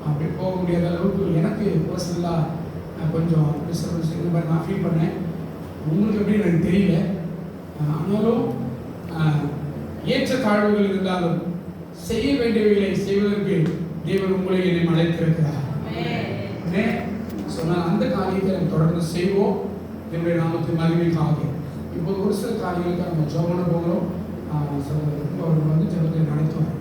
அப்படி போக முடியாத அளவுக்கு எனக்கு பர்சனலாக கொஞ்சம் டிஸ்டர்பன்ஸ் இந்த மாதிரி நான் ஃபீல் பண்ணேன். உங்களுக்கு எப்படி எனக்கு தெரியல. ஆனாலும் ஏற்ற தாழ்வுகள் இருந்தாலும் செய்ய வேண்டியவைகளை செய்வதற்கு தேவன் உங்களை என்னை அழைத்திருக்கிறார். சொன்னால் அந்த காரியத்தை நம்ம தொடர்ந்து செய்வோம். என்னுடைய நாமத்தின் மகிமைக்காக இப்போது ஒரு சில காரியங்களுக்கு நம்ம ஜெபம் போகிறோம். அவர்கள் வந்து ஜெபத்தை நடத்துவார்.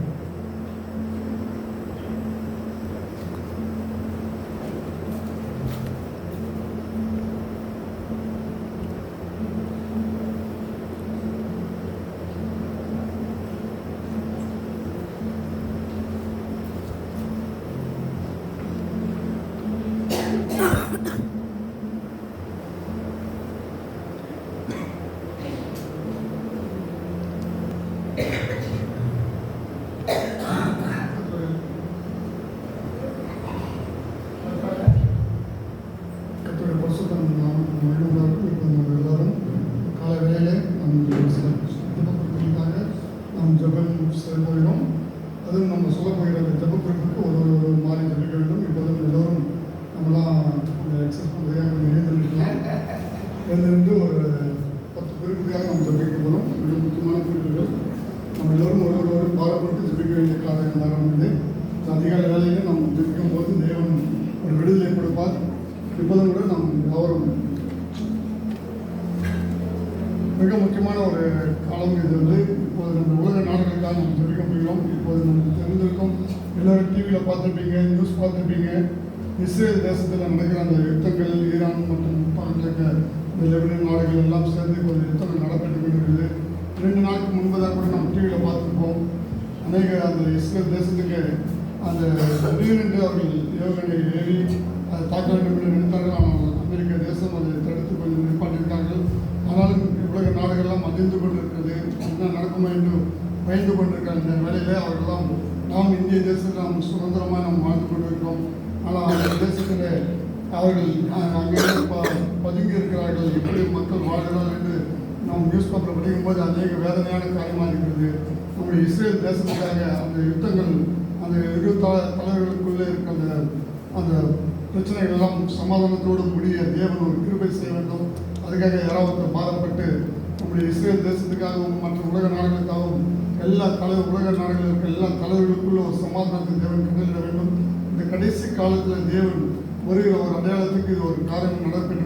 போயிடும். அதுவும் நம்ம சொல்ல போகிற ஜபக்குறிப்புக்கு ஒரு மாதிரி ஜபிக்க வேண்டும். இப்போதும் எல்லோரும் நம்மளாம் அந்த எக்ஸஸ் பண்ணுறதுக்காக எழுந்திருந்து ஒரு 10 குறிப்புக்காக நம்ம ஜபிக்க போகிறோம். மிக முக்கியமான குறிப்புகள். நம்ம எல்லோரும் ஒரு பாடப்பட்டு ஜபிக்க வேண்டிய காலம் வந்து அதிகால வேலையில் நம்ம ஜபிக்கும் போது தேவன் ஒரு விடுதலை கொடுப்பார். இப்போதும் கூட நாம் எல்லோரும் மிக முக்கியமான ஒரு காலம் இது வந்து. இப்போது நம்ம உலக நாடுகளுக்காக நம்ம ஜபிக்க முடியும். இப்போது நமக்கு தெரிந்திருக்கும், எல்லோரும் டிவியில் பார்த்துருப்பீங்க, நியூஸ் பார்த்துருப்பீங்க. இஸ்ரேல் தேசத்தில் நடக்கிற அந்த யுத்தங்கள், ஈரான் மற்றும் பக்கத்தில் இந்த லெபனான் நாடுகள் எல்லாம் சேர்ந்து ஒரு யுத்தங்கள் நடைபெற்று கொண்டிருக்குது. 2 நாளுக்கு முன்பதாக கூட நம்ம டிவியில் பார்த்துருப்போம். அநேக அந்த இஸ்ரேல் தேசத்துக்கு அந்த திடீரென்று அவர்கள் ஏவுகணை ஏறி அதை தாக்க வேண்டும் என்று நினைத்தார்கள். ஆனால் அமெரிக்க தேசம் அதை தடுத்து கொஞ்சம் நிற்பாட்டிருக்கார்கள். ஆனாலும் உலக நாடுகள்லாம் அதிர்ந்து கொண்டிருக்கிறது. என்ன நடக்குமா என்று பயந்து கொண்டிருக்கிற இந்த வேலையில் அவர்களெல்லாம் நாம் இந்திய தேசத்தில் நாம் சுதந்திரமாக நாம் வாழ்ந்து கொண்டிருக்கிறோம். ஆனால் அந்த தேசத்தில் அவர்கள் அங்கே பதுங்கி இருக்கிறார்கள். எப்படி மக்கள் வாழ்கிறார்கள் என்று நாம் நியூஸ் பேப்பர் படிக்கும்போது அநேக வேதனையான காரியமாக இருக்கிறது. நம்முடைய இஸ்ரேல் தேசத்துக்காக அந்த யுத்தங்கள், அந்த இரு தலைவர்களுக்குள்ளே இருக்கிற அந்த பிரச்சனைகள் எல்லாம் சமாதானத்தோடு முடிய தேவன் ஒரு கிருபை செய்ய வேண்டும். அதுக்காக யாராவது பாரப்பட்டு நம்முடைய இஸ்ரேல் தேசத்துக்காகவும் மற்ற உலக நாடுகளுக்காகவும் எல்லா உலக நாடுகளில் இருக்கிற எல்லா தலைவர்களுக்குள்ள ஒரு சமாதானத்தை தேவன் கண்டறிட வேண்டும். இந்த கடைசி காலத்தில் தேவன் வருகிற ஒரு அடையாளத்துக்கு இது ஒரு காரியம் நடைபெற்று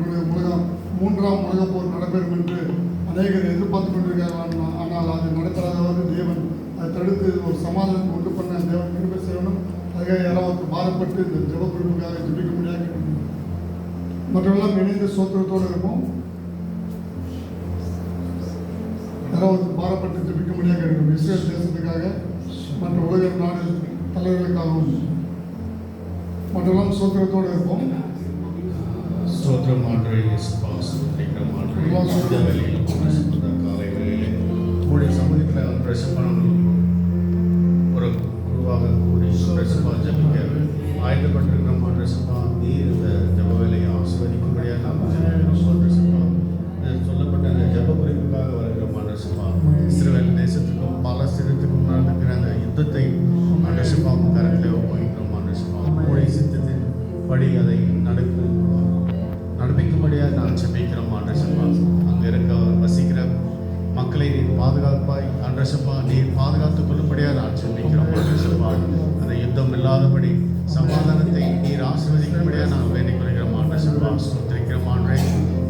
3ஆம் உலகப் போர் நடைபெறும் என்று அநேகர் எதிர்பார்த்து கொண்டிருக்கிறார்கள். ஆனால் அது நடைபெறாதவாறு தேவன் அதை தடுத்து ஒரு சமாதானத்தை உண்டு பண்ண தேவன் கிருபை செய்யணும். அதுக்காக யாராவது பாரப்பட்டு இந்த ஜெபக்குழுவுக்காக ஜெபிக்க முடியாது. மற்றவெல்லாம் இணைந்து சோத்திரத்தோடு இருக்கும். யாராவது பாரப்பட்டு ஜெபிக்க முடியாது இருக்கும். இஸ்ரேல் தேசத்துக்காக மற்ற உலக நாடு தலைவர்களுக்காகவும் மற்றெல்லாம் சோத்திரத்தோடு இருப்போம். ஸ்தோத்திரம் ஆண்டவரே இயேசுவா, ஸ்தோத்திரம் ஆண்டவரே. காலை வேளையிலே உங்களுடைய சமூகத்தில் பிரசப்பான ஒரு குழுவாக கூடி பிரசப்பா ஜபிக்க ஆயத்தப்பட்டிருக்கிறோம். பிரசப்பா நீர் இந்த ஜப வேலையை ஆசீர்வதிக்கும்படியாக நாம் ஜபிக்கிறோம். பிரசப்பா சொல்லப்பட்ட அந்த ஜப குறிப்புக்காக வருகிறோம். பிரசப்பா இஸ்ரவேல் தேசத்துக்கும் பாலஸ்தீனத்துக்கும் நடந்துக்கிற அந்த யுத்தத்தை பிரசப்பா கரத்தில் ஒப்புவிக்கிறோம். பிரசப்பா உங்களுடைய சித்தத்தின் படி அதை நடப்பிக்கும்படியாக நான் ஜெபிக்கிறோம். ஆண்டவரே, அங்கே இருக்க வசிக்கிற மக்களை நீர் பாதுகாப்பாய் ஆண்டவரே நீர் பாதுகாத்துக் கொள்ளும்படியாக நான் ஜெபிக்கிறோம். ஆண்டவரே, அந்த யுத்தம் இல்லாதபடி சமாதானத்தை நீர் ஆசீர்வதிக்கும்படியாக நான் வேண்டிக் கொள்கிறோம். ஆண்டவரே, ஸ்தோத்திரிக்கிறோம். ஆண்டவரே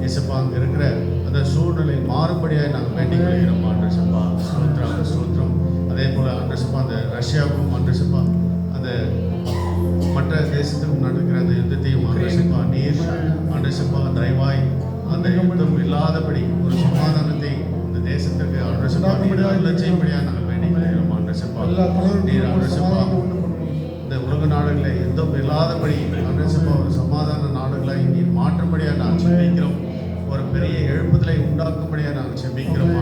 இயேசுவா, அங்கே இருக்கிற அந்த சூழ்நிலை மாறும்படியாக நாங்கள் வேண்டிக் கொள்கிறோம். ஆண்டவரே, ஸ்தோத்திரம். அதே போல் ஆண்டவரே, அந்த ரஷ்யாவுக்கும் ஆண்டவரே அந்த மற்ற தேசத்துக்கும் நடக்கிற அந்த யுத்தத்தையும் ஆண்டவரே நீர் ஆண்டவரே தயவாய் அந்த யுத்தம் இல்லாதபடி ஒரு சமாதானத்தை இந்த தேசத்துக்கு ஆண்டவரே செய்யும்படியாக நாங்கள் வேண்டிக் கொள்கிறோம். ஆண்டவரே நீர் ஆண்டவரே இந்த உலக நாடுகளில் யுத்தம் இல்லாதபடி ஆண்டவரே ஒரு சமாதான நாடுகளாய் நீர் மாற்றும்படியாக நான் ஜெபிக்கிறோம். ஒரு பெரிய எழுப்புதலை உண்டாக்கும்படியாக நாங்கள் ஜெபிக்கிறோம்.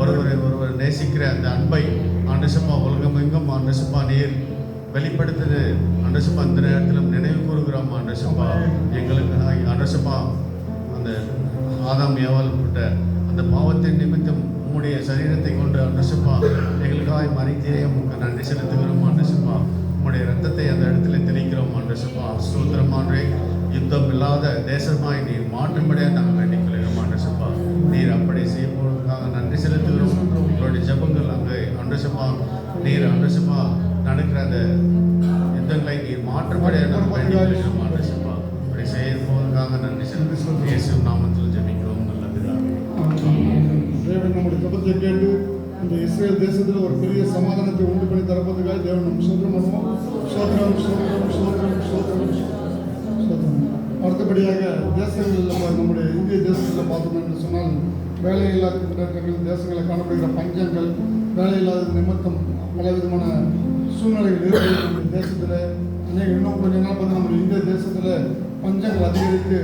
ஆண்டவரே ஒருவர் நேசிக்கிற அந்த அன்பை ஆண்டவரே உலகமெங்கும் ஆண்டவரே நீர் வெளிப்படுத்துது. ஆண்டவரே அந்த நேரத்திலும் நினைவு கூறுகிறோம். ஆண்டவரே எங்களுக்கு ஆண்டவரே அந்த ஆதாம் ஏவாள் விட்ட அந்த பாவத்தின் நிமித்தம் உம்முடைய சரீரத்தை கொண்டு ஆண்டவரே எங்களுக்காக மறித்தீரே உமக்கு நன்றி செலுத்துகிறோம். ஆண்டவரே உம்முடைய ரத்தத்தை அந்த கரத்தில் தெரிவிக்கிறோம் ஆண்டவரேசப்பா. ஸ்தோத்திரமானே, யுத்தம் இல்லாத தேசமாய் நீர் மாற்றும்படியாக நாங்கள் வேண்டிக் கொள்கிறோம் ஆண்டவரேசப்பா. நீர் அப்படி செய்ய போவதற்காக நன்றி செலுத்துகிறோம். உங்களுடைய ஜெபங்கள் அங்கே ஆண்டவரேசப்பா, நீர் ஆண்டவரேசப்பா நடக்கிற அந்த யுத்தங்களை நீர் மாற்றும்படியாக நாங்கள் வேண்டிக் கொள்கிறோம் ஆண்டவரேசப்பா. அப்படி செய்ய போவதற்காக நன்றி செலுத்துகிறோம். இயேசு நாமத்தில் ஜெபிக்கிறோம் நல்ல பிதாவே. தேவன் நம்முடைய ஜெபத்தை கேட்டு இந்த இஸ்ரேல் தேசத்தில் ஒரு பெரிய சமாதானத்தை உண்டு பண்ணி தரப்போதுக்காக தேவன் நம்ம சோதனம் பண்ணுவோம். சோதனம் சோதனம் சோதனம் சோதனம் சோதனம். அடுத்தபடியாக தேசங்களில் நம்முடைய இந்திய தேசத்தில் பார்த்தோம் என்று சொன்னால் வேலையில்லாத திண்டாட்டங்கள், தேசங்களில் காணப்படுகிற பஞ்சங்கள், வேலையில்லாத நிமித்தம் பலவிதமான சூழ்நிலைகள் இருக்கிறது. நம்முடைய தேசத்தில் இன்னும் கொஞ்ச நாள் பார்த்து நம்முடைய இந்திய தேசத்தில் பஞ்சங்கள் அதிகரித்து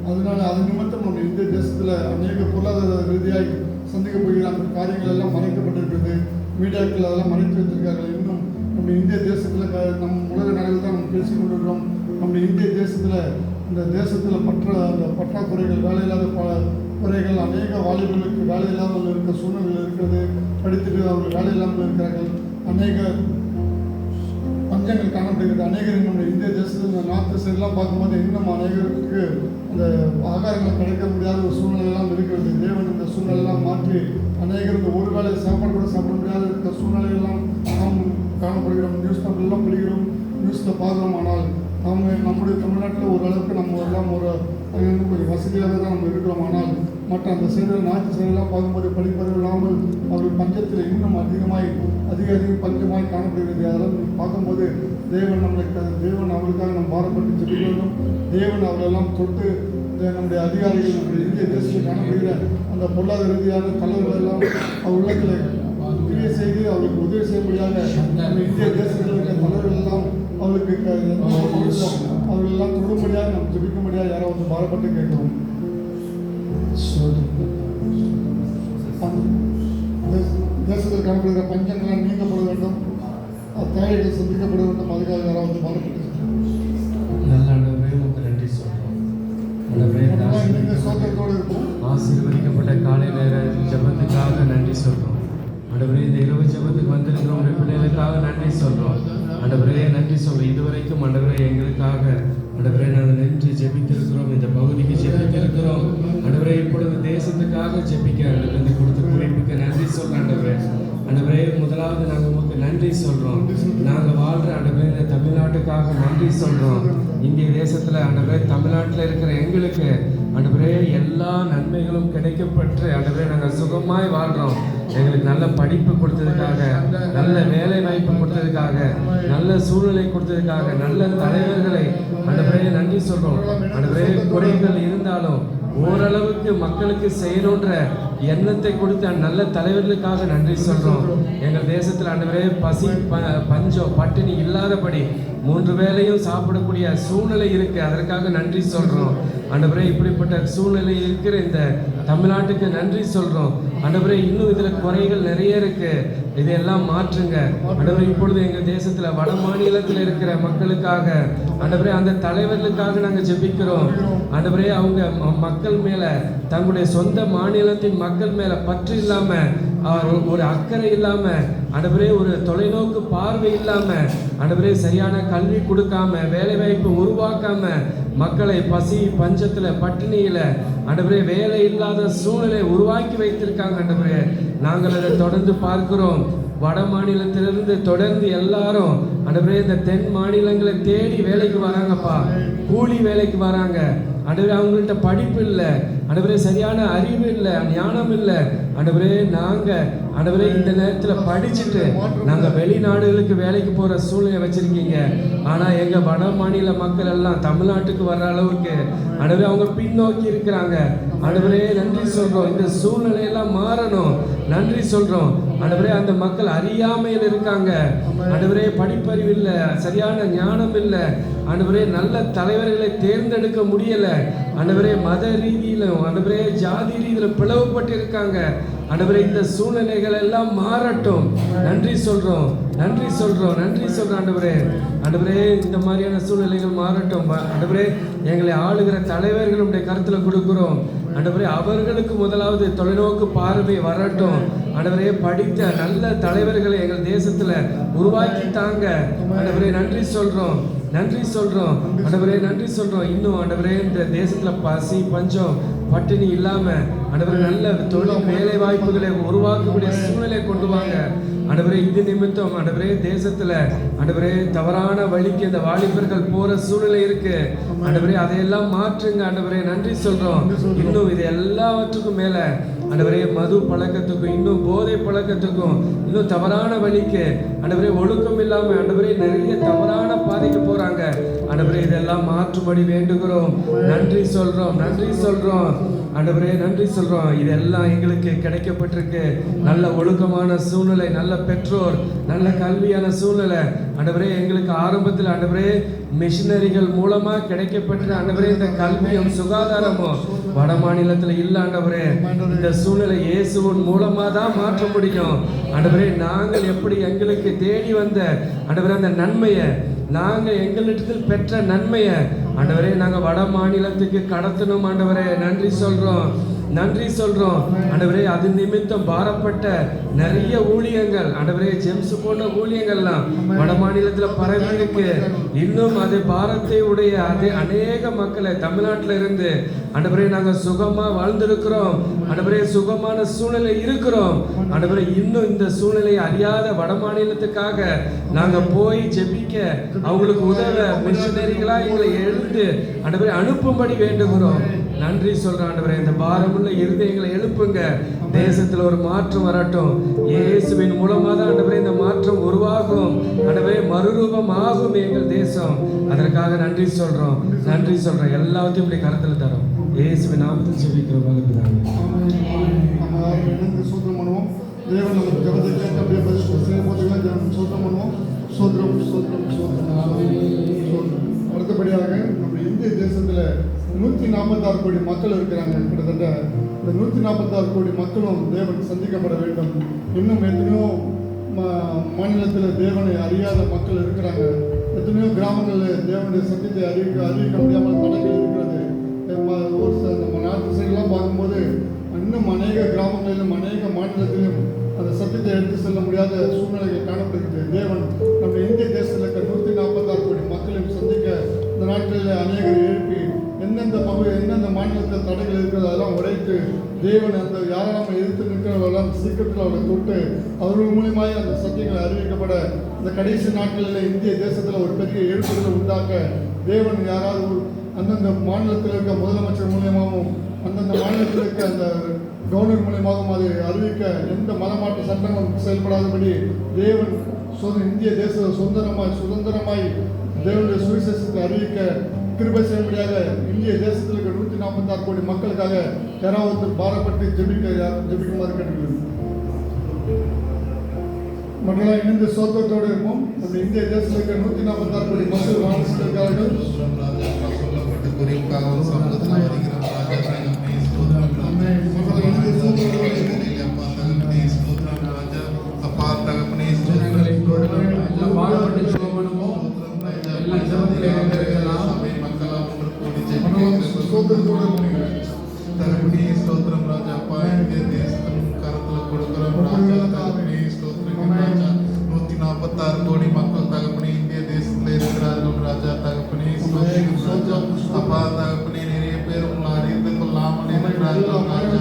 அதனால அது நிமித்தம் நம்ம இந்திய தேசத்தில் அநேக பொருளாதார ரீதியாக சந்திக்க போகிற அந்த காரியங்கள் எல்லாம் மறைக்கப்பட்டிருக்கிறது. மீடியாக்கள் அதெல்லாம் மறைத்து வைத்திருக்கார்கள். இன்னும் நம்ம இந்திய தேசத்தில் நம் உலக நாடுகள் தான் நம்ம பேசிக் கொண்டிருக்கிறோம். நம்ம இந்திய தேசத்தில் இந்த தேசத்தில் அந்த பற்றாக்குறைகள், வேலையில்லாத குறைகள், அநேக வாலிபர்களுக்கு வேலை இல்லாமல் இருக்க சூழ்நிலை இருக்கிறது. படித்துட்டு அவர்கள் வேலை இல்லாமல் இருக்கிறார்கள். அநேக பஞ்சங்கள் காணப்படுகிறது. அநேகர் நம்முடைய இந்திய தேசத்தில் இந்த நார்த்து சைடெலாம் பார்க்கும்போது இன்னும் அநேகருக்கு அந்த ஆகாரங்கள் கிடைக்க முடியாத ஒரு சூழ்நிலையெல்லாம் இருக்கிறது. தேவன் இந்த சூழ்நிலையெல்லாம் மாற்றி அநேகருக்கு ஒரு வேளை சாப்பாடு கூட சாப்பிட முடியாத இருக்கிற சூழ்நிலையெல்லாம் நாம் காணப்படுகிறோம். நியூஸ் பேப்பர்லாம் படிக்கிறோம், நியூஸில் பார்க்குறோம். ஆனால் நம்முடைய தமிழ்நாட்டில் ஓரளவுக்கு நம்ம எல்லாம் கொஞ்சம் வசதியாக தான் நம்ம இருக்கிறோம். ஆனால் மற்ற அந்த சைடில் நாட்டு சைடெல்லாம் பார்க்கும்போது படிப்பறிவு இல்லாமல் அவர்கள் பஞ்சத்தில் இன்னும் அதிக பஞ்சமாய் காணப்படுகிறது. அதெல்லாம் பார்க்கும்போது தேவன் அவர்களுக்காக நம்ம பாரப்பட்டு ஜெபிக்க வேண்டும். தேவன் அவர்களெல்லாம் தொட்டு நம்முடைய அதிகாரிகள், நம்முடைய இந்திய தேசத்தில் காணப்படுகிற அந்த பொருளாதார ரீதியான தலைவர்கள் எல்லாம் அவர் உள்ளத்தில் கிரியை செய்து அவர்களுக்கு உதவி செய்ய முடியாத நம்ம இந்திய தேசத்தில் இருக்கிற தலைவர்கள் எல்லாம் அவர்களுக்கு அவர்கள் எல்லாம் தொடும்படியாக நம்ம ஜெபிக்க முடியாது. யாரோ வந்து பாரப்பட்டு கேட்கிறோம். தேசத்தில் காணப்படுகிற பஞ்சங்களால் நீங்கப்பட வேண்டும், தேவைகள் சந்திக்கப்பட வேண்டும். அதுக்காக யாராவது பாரப்பட்டு நல்ல ஆண்டவரே உமக்கு நன்றி சொல்றோம். சோதனத்தோடு இருக்கும். ஆசீர்வதிக்கப்பட்ட காலை நேர ஜெபத்துக்காக நன்றி சொல்றோம். ஆண்டவரே, இந்த இரவு ஜெபத்துக்கு வந்திருக்கிறோம் பிள்ளைகளுக்காக நன்றி சொல்றோம். ஆண்டவரே நன்றி சொல்றோம். இதுவரைக்கும் ஆண்டவரே எங்களுக்காக ஆண்டவரே நாங்கள் நின்று ஜெபித்திருக்கிறோம். இந்த பகுதிக்கு ஜெபித்திருக்கிறோம். ஆண்டவரே இப்பொழுது தேசத்துக்காக ஜெபிக்க ஆண்டவரே கொடுத்த குறிப்புக்கு நன்றி சொல்றோம். ஆண்டவரே முதலாவது நாங்கள் உமக்கு நன்றி சொல்றோம். நாங்கள் வாழ்ற ஆண்டவரே இந்த தமிழ்நாட்டுக்காக நன்றி சொல்றோம். இந்திய தேசத்துல ஆண்டவரே தமிழ்நாட்டில் இருக்கிற எங்களுக்கு ஆண்டவரே எல்லா நன்மைகளும் கிடைக்கப்பட்டு ஆண்டவரே நாங்கள் சுகமாய் வாழ்றோம். எங்களுக்கு நல்ல படிப்பு கொடுத்ததுக்காக, நல்ல வேலை வாய்ப்பு கொடுத்ததுக்காக, நல்ல சூழ்நிலை கொடுத்ததுக்காக, நல்ல தலைவர்களை ஆண்டவரே நன்றி சொல்றோம். ஆண்டவரே குறைகள் இருந்தாலும் ஓரளவுக்கு மக்களுக்கு செய்யணுன்ற எண்ணத்தை கொடுத்த நல்ல தலைவர்களுக்காக நன்றி சொல்றோம். எங்கள் தேசத்தில் ஆண்டவரே பசி பஞ்சம் பட்டினி இல்லாதபடி 3 வேளையும் சாப்பிடக்கூடிய சூழ்நிலை இருக்கு. அதற்காக நன்றி சொல்றோம். ஆண்டவரே இப்படிப்பட்ட சூழ்நிலை இருக்கிற இந்த தமிழ்நாட்டுக்கு நன்றி சொல்றோம். ஆண்டவரே இன்னும் இதுல குறைகள் நிறைய இருக்கு, இதையெல்லாம் மாற்றுங்க. ஆண்டவரே இப்பொழுது எங்க தேசத்துல வட மாநிலத்தில் இருக்கிற மக்களுக்காக ஆண்டவரே அந்த தலைவர்களுக்காக நாங்க ஜெபிக்கிறோம். ஆண்டவரே அவங்க மக்கள் மேல, தங்களுடைய சொந்த மாநிலத்தின் மக்கள் மேல பற்று இல்லாம, ஒரு அக்கறை இல்லாம, ஆண்டவரே ஒரு தொலைநோக்கு பார்வை இல்லாம, ஆண்டவரே சரியான கல்வி கொடுக்காம, வேலை வாய்ப்பு உருவாக்காம, மக்களை பசி பஞ்சத்துல பட்டினியில ஆண்டவரே வேலை இல்லாத சூழ்நிலை உருவாக்கி வைத்திருக்காங்க. ஆண்டவரே நாங்கள் அதை தொடர்ந்து பார்க்கிறோம். வட மாநிலத்திலிருந்து தொடர்ந்து எல்லாரும் ஆண்டவரே இந்த தென் மாநிலங்களை தேடி வேலைக்கு வராங்கப்பா, கூலி வேலைக்கு வராங்க. ஆண்டவரே அவங்கள்ட்ட படிப்பு இல்லை, ஆண்டவரே சரியான அறிவு இல்லை, ஞானம் இல்லை. ஆண்டவரே நாங்க ஆண்டவரே இந்த நேரத்தில் படிச்சுட்டு நாங்க வெளிநாடுகளுக்கு வேலைக்கு போற சூழ்நிலை வச்சிருக்கீங்க. ஆனா எங்க வட மாநில மக்கள் எல்லாம் தமிழ்நாட்டுக்கு வர்ற அளவுக்கு ஆண்டவரே அவங்க பின்னோக்கி இருக்கிறாங்க. ஆண்டவரே நன்றி சொல்றோம். இந்த சூழ்நிலையெல்லாம் மாறணும், நன்றி சொல்றோம். ஆண்டவரே அந்த மக்கள் அறியாமையில் இருக்காங்க. ஆண்டவரே படிப்பறிவு இல்லை, சரியான ஞானம் இல்லை. ஆண்டவரே நல்ல தலைவர்களை தேர்ந்தெடுக்க முடியல. ஆண்டவரே மத ரீதியிலும் ஆண்டவரே ஜாதி ரீதியிலும் பிளவுபட்டு இருக்காங்க. ஆண்டவரே இந்த சூழ்நிலைகள் எல்லாம் மாறட்டும், நன்றி சொல்றோம், நன்றி சொல்றோம், நன்றி சொல்றோம். ஆண்டவரே இந்த மாதிரியான சூழ்நிலைகள் மாறட்டும். ஆண்டவரே எங்களை ஆளுகிற தலைவர்களுடைய கருத்துல கொடுக்கிறோம். ஆண்டவரே அவர்களுக்கு முதலாவது தொலைநோக்கு பார்வை வரட்டும். ஆண்டவரே படித்த நல்ல தலைவர்களை எங்கள் தேசத்துல உருவாக்கி தாங்க ஆண்டவரே. நன்றி சொல்றோம், நன்றி சொல்றோம் ஆண்டவரே, நன்றி சொல்றோம். இன்னும் ஆண்டவரே இந்த தேசத்துல பசி பஞ்சம் பட்டினி இல்லாம ஆண்டவரே நல்ல தொழில் வேலை வாய்ப்புகளை உருவாக்கக்கூடிய சூழ்நிலை கொண்டு வாங்க ஆண்டவரே. இது நிமித்தம் ஆண்டவரே தேசத்துல ஆண்டவரே தவறான வழிக்கு இந்த வாலிபர்கள் போற சூழ்நிலை இருக்கு ஆண்டவரே. அதையெல்லாம் மாற்றுங்க ஆண்டவரே. நன்றி சொல்றோம். இன்னும் இது எல்லாவற்றுக்கும் மேல ஆண்டவரே மது பழக்கத்துக்கும் இன்னும் போதை பழக்கத்துக்கும் இன்னும் தவறான வழிக்கு ஆண்டவரே ஒழுக்கம் இல்லாம ஆண்டவரே நிறைய தவறான பாதைக்கு போறாங்க ஆண்டவரே. இதெல்லாம் மாற்றும்படி வேண்டுகிறோம். நன்றி சொல்றோம், நன்றி சொல்றோம் ஆண்டவரே, நன்றி சொல்றோம். இதெல்லாம் எங்களுக்கு கிடைக்கப்பட்டிருக்கு. நல்ல ஒழுக்கமான சூழ்நிலை, நல்ல பெற்றோர், நல்ல கல்வியான சூழ்நிலை ஆண்டவரே. எங்களுக்கு ஆரம்பத்தில் ஆண்டவரே மிஷினரிகள் மூலமா கிடைக்கப்பட்ட ஆண்டவரே இந்த கல்வியும் சுகாதாரமும் வட மாநிலத்தில் இல்ல ஆண்டவரே. இந்த சூழ்நிலை இயேசுவின் மூலமா தான் மாற்ற முடியும் ஆண்டவரே. நாங்கள் எப்படி எங்களுக்கு தேடி வந்த ஆண்டவரே அந்த நன்மையை நாங்கள் எங்களிடத்தில் பெற்ற நன்மையை ஆண்டவரே நாங்கள் வட மாநிலத்துக்கு கடத்தணும் ஆண்டவரே. நன்றி சொல்றோம், நன்றி சொல்றோம் ஆண்டவரே. அது நிமித்தம் பாரப்பட்ட நிறைய ஊழியங்கள் ஆண்டவரே, ஜெம்ஸ் போன்ற ஊழியங்கள்லாம் வட மாநிலத்துல பரவி இருக்கு. இன்னும் அது பாரத்தை உடைய அதே அநேக மக்களை தமிழ்நாட்டில இருந்து ஆண்டவரே நாங்க சுகமா வாழ்ந்திருக்கிறோம் ஆண்டவரே. சுகமான சூழ்நிலை இருக்கிறோம் ஆண்டவரே. இன்னும் இந்த சூழ்நிலையை அறியாத வட மாநிலத்துக்காக நாங்க போய் ஜெபிக்க அவங்களுக்கு உதவ மிஷனரிகளா எங்களை எழுந்து ஆண்டவரே அனுப்பும்படி வேண்டுகிறோம். நன்றி சொல்றேன் ஆண்டவரே. இந்த பாரமுள்ள இருதயங்களை எழுப்புங்க. தேசத்துல ஒரு மாற்றம் வரட்டும். இயேசுவின் மூலமா தான் ஆண்டவரே இந்த மாற்றம் உருவாகும் ஆண்டவரே. மறுரூபம் ஆகும் எங்கள் தேசம். அதற்காக நன்றி சொல்றோம், நன்றி சொல்றோம். எல்லாத்தையும் இப்படி கருத்துல தரோம். இயேசுவின் நாமத்தில் ஜெபிக்கிறோம் வல்லபிதாவே. சோதனம் பண்ணுவோம். தேவன் நம்ம ஜெபத்தை கேட்டு அப்படியே போதுங்களா? தேவன் சோதனம் பண்ணுவோம். சோதரம் சோதரம் சோதரம். அடுத்தபடியாக நம்ம இந்திய தேசத்துல 146 கோடி மக்கள் இருக்கிறாங்க. கிட்டத்தட்ட இந்த 146 கோடி மக்களும் தேவன் சந்திக்கப்பட வேண்டும். இன்னும் எத்தனையோ மாநிலத்தில் தேவனை அறியாத மக்கள் இருக்கிறாங்க. எத்தனையோ கிராமங்களில் தேவனுடைய சத்தியத்தை அறிவிக்க முடியாமல் தடைகள் இருக்கிறது. நம்ம நாட்டு சைடெல்லாம் பார்க்கும்போது இன்னும் அநேக கிராமங்களிலும் அநேக மாநிலத்திலும் அந்த சத்தியத்தை எடுத்து செல்ல முடியாத சூழ்நிலைகள் காணப்படுகிறது. தேவன் நம்ம இந்திய தேசத்தில் இருக்க 146 கோடி மக்களையும் சந்திக்க இந்த நாட்களில் அநேகர் எழுப்பி எந்தெந்த மாநிலத்தில் தடைகள் இருக்கிறது அதெல்லாம் உடைத்து தேவன் அந்த யாரும் நம்ம எதிர்த்து நிற்கிறவர்களெல்லாம் சீக்கிரத்தில் அவர்களை தொட்டு அவர்கள் மூலியமாக அந்த சத்தியங்களை அறிவிக்கப்பட இந்த கடைசி நாட்களில் இந்திய தேசத்தில் ஒரு பெரிய எழுப்புதலை உண்டாக்க தேவன் யாராவது அந்தந்த மாநிலத்தில் இருக்க முதலமைச்சர் மூலியமாகவும் அந்தந்த மாநிலத்தில் இருக்க அந்த கவர்னர் மூலியமாகவும் அதை அறிவிக்க எந்த மதமாற்ற சட்டங்களும் செயல்படாதபடி தேவன் இந்திய தேச சுதந்திரமாய் தேவனுடைய சுவிசேஷத்தை அறிவிக்க கிருபை செய்யும்படியாக இந்திய தேசத்தில் இருக்க 146 கோடி மக்களுக்காக யாராவது பாரப்பட்டு ஜெபிக்குமாறு கேட்டுக்கொள்கிறேன். மக்களாக இணைந்து சோதத்தோடு இருப்போம். நம்ம இந்திய தேசத்தில் இருக்க 146 கோடி மக்கள் வாழ்ந்திருக்கிறார்கள். ஸ்தோத்திரம் ராஜா. அப்பா இந்திய தேசத்தின் கருத்துல கொடுக்கிறோம் ராஜா. தகப்பனே ஸ்தோத்திரம் ராஜா. 146 கோடி மக்கள் தகப்பனே இந்திய தேசத்துல இருக்கிறார்கள் ராஜா. தகப்பனே ஸ்தோத்திரம் ராஜா. அப்பா தகப்பனே நிறைய பேர் உங்களை அறிந்து கொள்ளாமல் இருக்கிறார்கள் ராஜா.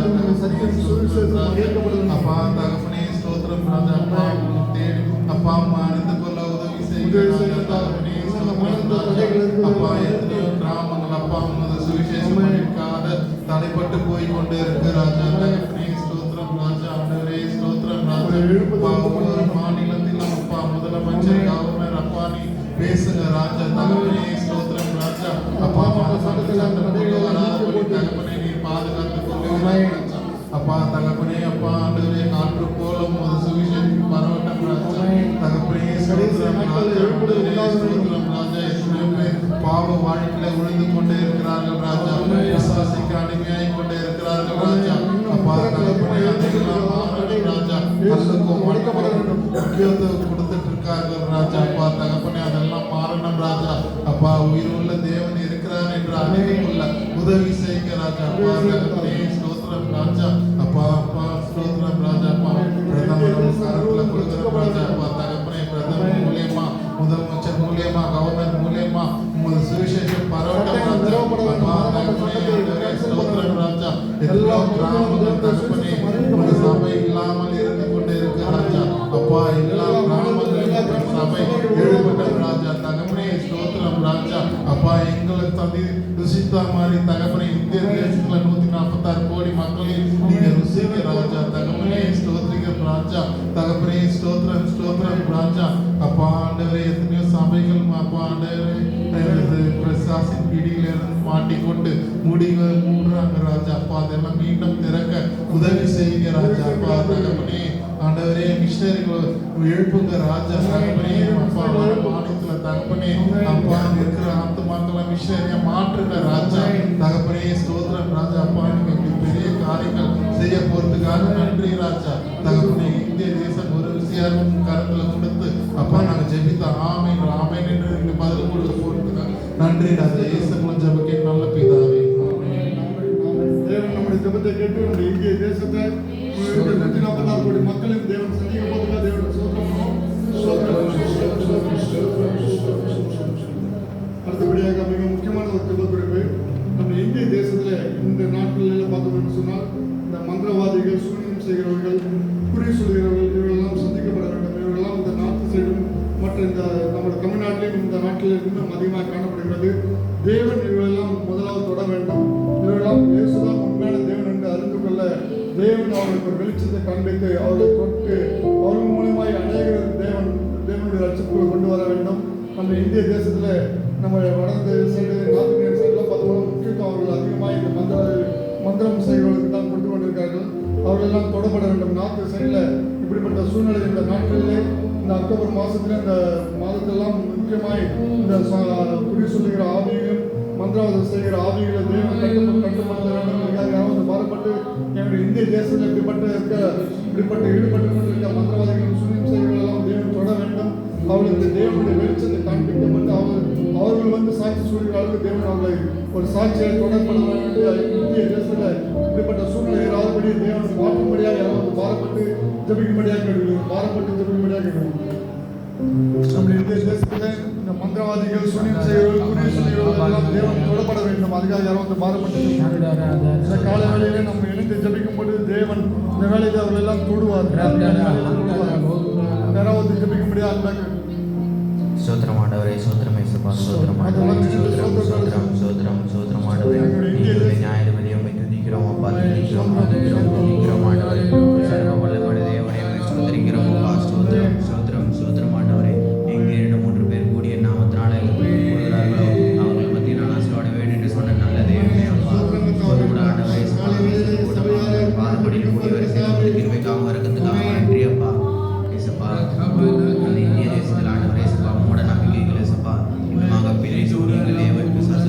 அப்பா தகப்பனே ஸ்தோத்திரம் ராஜா. அப்பா தேடி அப்பா அம்மா அறிந்து கொள்ள உதவி செய்கிறார்கள் தகப்பனே. அப்பா எத்தனையோ கிராமங்கள் அப்பா உமது சுவிசேஷம் பண்ணிக்காத தடைப்பட்டு போய் கொண்டு இருக்கு ராஜா. தகப்பனே ஸ்தோத்திரம் ராஜா. ஆண்டவரே ஸ்தோத்திரம் ராஜா. ஒவ்வொரு மாநிலத்திலும் அப்பா முதலமைச்சர் கவர்னர் அப்பா நீ பேசுங்க ராஜா. தகப்பனே ஸ்தோத்திரம் ராஜா. அப்பா தகப்பனே நீ பாதுகாத்துக் கொள்ளுங்க அப்பா. தகப்பனே அப்பா ஆண்டவரே காற்று போல உமது சுவிசேஷம் பரவட்டம் ராஜா. தகப்பனே ஸ்தோத்திரம் ராஜா. பாவ வாழ்க்கையில விழுந்து கொண்டே இருக்கிறார்கள் ராஜா. விசுவாசிக்கு அடிமையாகி கொண்டே இருக்கிறார்கள் ராஜா. அப்பா தகப்பனே அதெல்லாம் மாறணும் ராஜா. கொடுத்துட்டு இருக்கார்கள் ராஜா. அப்பா தகப்பனே அதெல்லாம் மாறணும் ராஜா. அப்பா உயிருள்ள தேவன் இருக்கிறார் என்று அறிவிக்குள்ள உதவி செய்யுங்க ராஜா. அப்பா தகப்பனே ஸ்தோத்திரம் ராஜா. அப்பா அப்பா ஸ்தோத்திரம் ராஜா. அப்பா பிரதமர் கரத்துல கொடுக்கிற ராஜா. அப்பா தகப்பனே பிரதமர் கிராமங்கள் தகப்பனே உங்க சபை இல்லாமல் இருந்து கொண்டே இருக்கு ராஜா. அப்பா எல்லா கிராமங்களிலும் சபை எழுப்பட்டும் ராஜா. தகப்பனே ஸ்தோத்திரம் ராஜா. அப்பா எங்களை சந்தி ருசித்தா மாதிரி தகப்பனே இந்திய தேசத்துல 146 கோடி மக்களில் நீங்க ருசிக்க ராஜா. தகப்பனே ஸ்தோத்திரிகம் ராஜா. தகப்பனே ஸ்தோத்திரம் ஸ்தோத்திரம் ராஜா. அப்பா ஆண்டவரே எத்தனையோ சபைகள் அப்பா ஆண்டவரே பிரசாசின் பிடியில இருந்து மாட்டிக்கொண்டு மூடுறாங்க ராஜா. அப்பா அதெல்லாம் மீண்டும் திறக்க உதவி செய்யுங்க ராஜா. அப்பா தகப்பனே ஆண்டவரே மிஷனரிகள் எழுப்புங்க ராஜா. தகப்பனே அப்பா வர மாநிலத்துல தகப்பனே அப்பா இருக்கிற ஆத்துமாக்களை மிஷனரியா மாற்றுங்க ராஜா. தகப்பனே ஸ்தோத்திரம் ராஜா. அப்பா நீங்க இப்படி பெரிய காரியங்கள் செய்ய போறதுக்காக நன்றி ராஜா. தகப்பனே இந்திய தேசம் ஒரு விஷயம் கருத்துல கொடுத்து அப்பா நாங்க ஜெபித்த ஆமேன் ஆமேன் என்று நீங்க பதில் கொடுக்க போறதுக்காக நன்றி ராஜா. இயேசு மூலம் ஜெபிக்க நல்ல பிதாவே. தேவன் நம்முடைய ஜெபத்தை கேட்டு நம்முடைய இந்திய தேசத்தை 146 கோடி மக்களும் தேவன் சந்திக்க போதுங்க. தேவனுடைய அடுத்தபடியாக மிக முக்கியமான ஒரு ஜெப குறிப்பு. நம்ம இந்திய தேசத்துல இந்த நாட்களில் பார்த்தோம் என்று சொன்னால் இந்த மந்திரவாதிகள், சூனியம் செய்கிறவர்கள், குறி சொல்கிறவர்கள் இவர்களெல்லாம் சந்திக்கப்பட வேண்டும். இவர்களெல்லாம் இந்த நாட்டு சைடும் மற்ற இந்த நம்முடைய தமிழ்நாட்டிலும் இந்த நாட்டில் இன்னும் அதிகமாக காணப்படுகிறது. தேவன் இவர்களெல்லாம் முதலாவது தொட வேண்டும். இவர்களெல்லாம் இயேசுதான் உண்மையான தேவன் என்று அறிந்து கொள்ள தேவன் அவர்களுக்கு ஒரு வெளிச்சத்தை காண்பித்து அவர்களை தொட்டு அவர்கள் மூலமாய் அநேகர் தேவனுடைய ரட்சிப்புகளை கொண்டு வர வேண்டும். நம்ம இந்திய தேசத்துல நம்ம வடந்த சைடு நார்த் இந்தியன் சைடுலாம் பார்த்தோம்னா முக்கியத்துவம் அவர்கள் அதிகமாக இந்த மந்திரம் செய்வதற்கு தான் கொண்டு வந்திருக்கார்கள். அவர்களெல்லாம் தொடப்பட வேண்டும். நார்த் சைடில் இப்படிப்பட்ட சூழ்நிலை இந்த நாட்களிலே இந்த அக்டோபர் மாதத்துல இந்த மாதத்தெல்லாம் முக்கியமாய் இந்த குறி சொல்லுகிற ஆவியையும் மந்திரவாதம் செய்கிற ஆவிகளை தேவன் கட்டுப்படுத்த வேண்டும். யாராவது மாறுபட்டு எங்களுடைய இந்திய தேசத்தில் இப்படிப்பட்ட ஈடுபட்டு கொண்டிருக்க மந்திரவாதிகளும் சூனியம் செய்கிறவர்களெல்லாம் தேவன் தொட வேண்டும். அவர்களுக்கு தேவனுடைய வெளிச்சத்தை காண்பிக்கப்பட்டு அவர்கள் வந்து சாட்சி சொல்கிற அளவுக்கு தேவன் அவர்களை ஒரு சாட்சியை தொடர்பட வேண்டும். இந்திய தேசத்தில் இப்படிப்பட்ட சூழ்நிலை ஏறாதபடி தேவன் மாற்றும்படியாக யாராவது பாரப்பட்டு ஜபிக்கும்படியாக கேட்கிறது. பாரப்பட்டு ஜபிக்கும்படியாக கேட்கணும். நம்முடைய இந்திய தேசத்தில் இந்த மந்திரவாதிகள், சூனியம் செய்கிறவர்கள், குறி சொல்கிறவர்கள் எல்லாம் தேவன் தொடப்பட வேண்டும். அதுக்காக யாராவது பாரப்பட்டு இந்த கால வேளையிலே நம்ம இணைந்து ஜபிக்கும் பொழுது தேவன் இந்த வேலையை அவர்கள் எல்லாம் தொடுவார். யாராவது ஜபிக்கும்படியாக சோத்திரம் ஆண்டவரே, சோத்திரம் இயேசுப்பா, சோத்திரம் ஆண்டவரே, சோத்திரம் சோத்திரம் சோத்திரம் சோத்திரம் ஆண்டவரே, நீங்களே நியாயாதிபதியை துதிக்கிறோம் அப்பா, துதிக்கிறோம் ஆண்டவரே, சர்வ வல்லமையுள்ள தேவனே ஸ்தோத்திரிக்கிறோம் அப்பா, சோத்திரம் சோத்திரம் சோத்திரம் ஆண்டவரே. எங்கே 2-3 பேர் கூடிய நாமத்தினால கூடுகிறார்களோ அவங்களை பற்றி நான் ஆசீர்வாட வேண்டும் என்று சொன்ன நல்ல தேவனே அப்பா, கூட ஆண்டவரே பாதப்படி கூடிய வரிசையில் கிருபைக்காகவும் இறக்கத்துக்காக நன்றி அப்பா. இயேசுப்பா அந்த இந்திய தேசத்தில் ஆண்டவரே மூட நம்பிக்கைகள் இசப்பா இன்னுமாக பிழை சூரியங்கள் தேவன் பிசாசு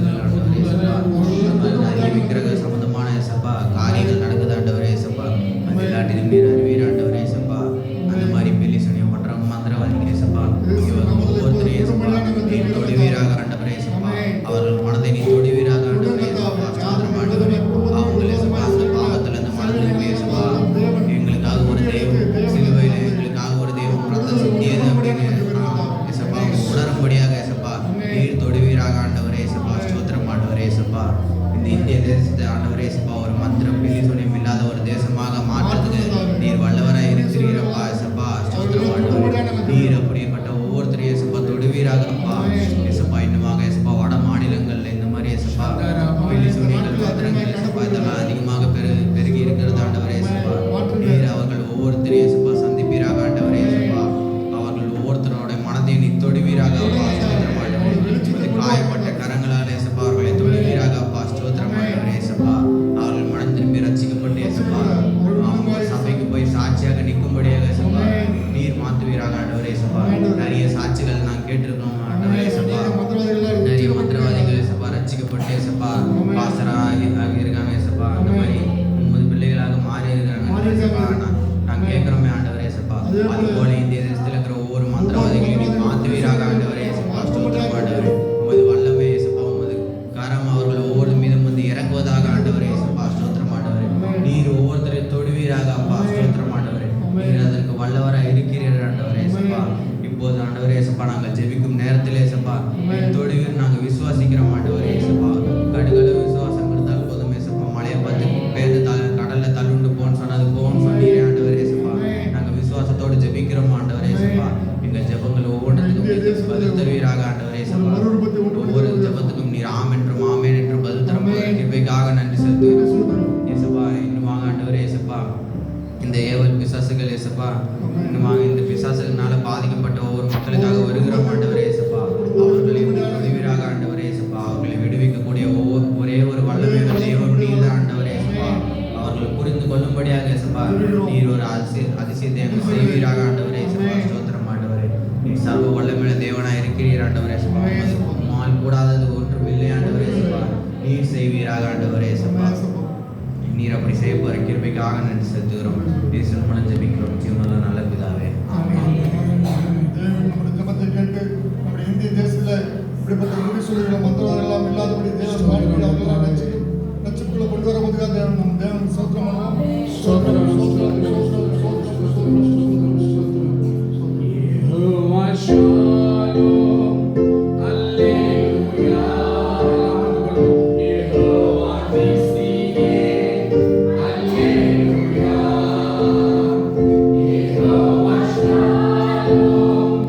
ஏசப்பா. மறுரூபத்தை உண்டு ஒவ்வொரு ஜெபத்துக்கும் நீர் ஆம் என்றும் ஆமென் என்றும் பதில் தரும் கிருபைக்காக நன்றி செலுத்துகிறோம் ஏசப்பா. இன்னுமாக ஆண்டவரே ஏசப்பா, இந்த ஏவல் பிசாசுகள் ஏசப்பா, இன்னுமாக இந்த பிசாசுகளால பாதிக்கப்பட்ட ஒவ்வொரு மக்களுக்காக வருகிறோம் ஆண்டவரே ஏசப்பா. அவர்களை உதவியாக ஆண்டவரே ஏசப்பா, அவர்களை விடுவிக்கக்கூடிய ஒரே ஒரு வல்லமையுள்ள தெய்வம் நீர் ஆண்டவரே ஏசப்பா. அவர்கள் புரிந்து கொள்ளும்படியாக ஏசப்பா நீர் ஒரு அதிசயத்தை எங்கள் செய்வீராக ஆண்டவரே ஏசப்பா. ஸ்தோத்திரம் ஆண்டவரே, நீர் சர்வ வல்லமையுள்ள தேவனாய் இருக்கிறீர் ஆண்டவரே ஏசப்பா. உம்மால் கூடாதது ஒன்றும் இல்லை ஆண்டவரே ஏசப்பா. நீர் செய்வீராக ஆண்டவரே ஏசப்பா. நீர் அப்படி செய்ய போகிற கிருபைக்காக நன்றி செலுத்துகிறோம். இயேசுவின் மூலம் ஜெபிக்கிறோம் ஜீவனுள்ள நல்ல பிதாவே. தேவன் நம்முடைய ஜெபத்தை கேட்டு நம்முடைய இந்திய தேசத்தில் இப்படிப்பட்ட முடிசூழல்களை மற்றவர்கள் எல்லாம் இல்லாதபடி தேவன் வாழ்க்கையில் அவர்களெல்லாம் நச்சுக்குள்ள கொண்டு வருவதற்காக தேவன் நம்ம தேவன் சோத்திரம் பண்ணுவோம். சோத்திரம் சோத்திரம் சோத்திரம் சோத்திரம் சோத்திரம் சோத்திரம் யெகோவா ஷாலோம், அல்லேலூயா. யெகோவா நிஸ்ஸியே, அல்லேலூயா. யெகோவா ஷாலோம்,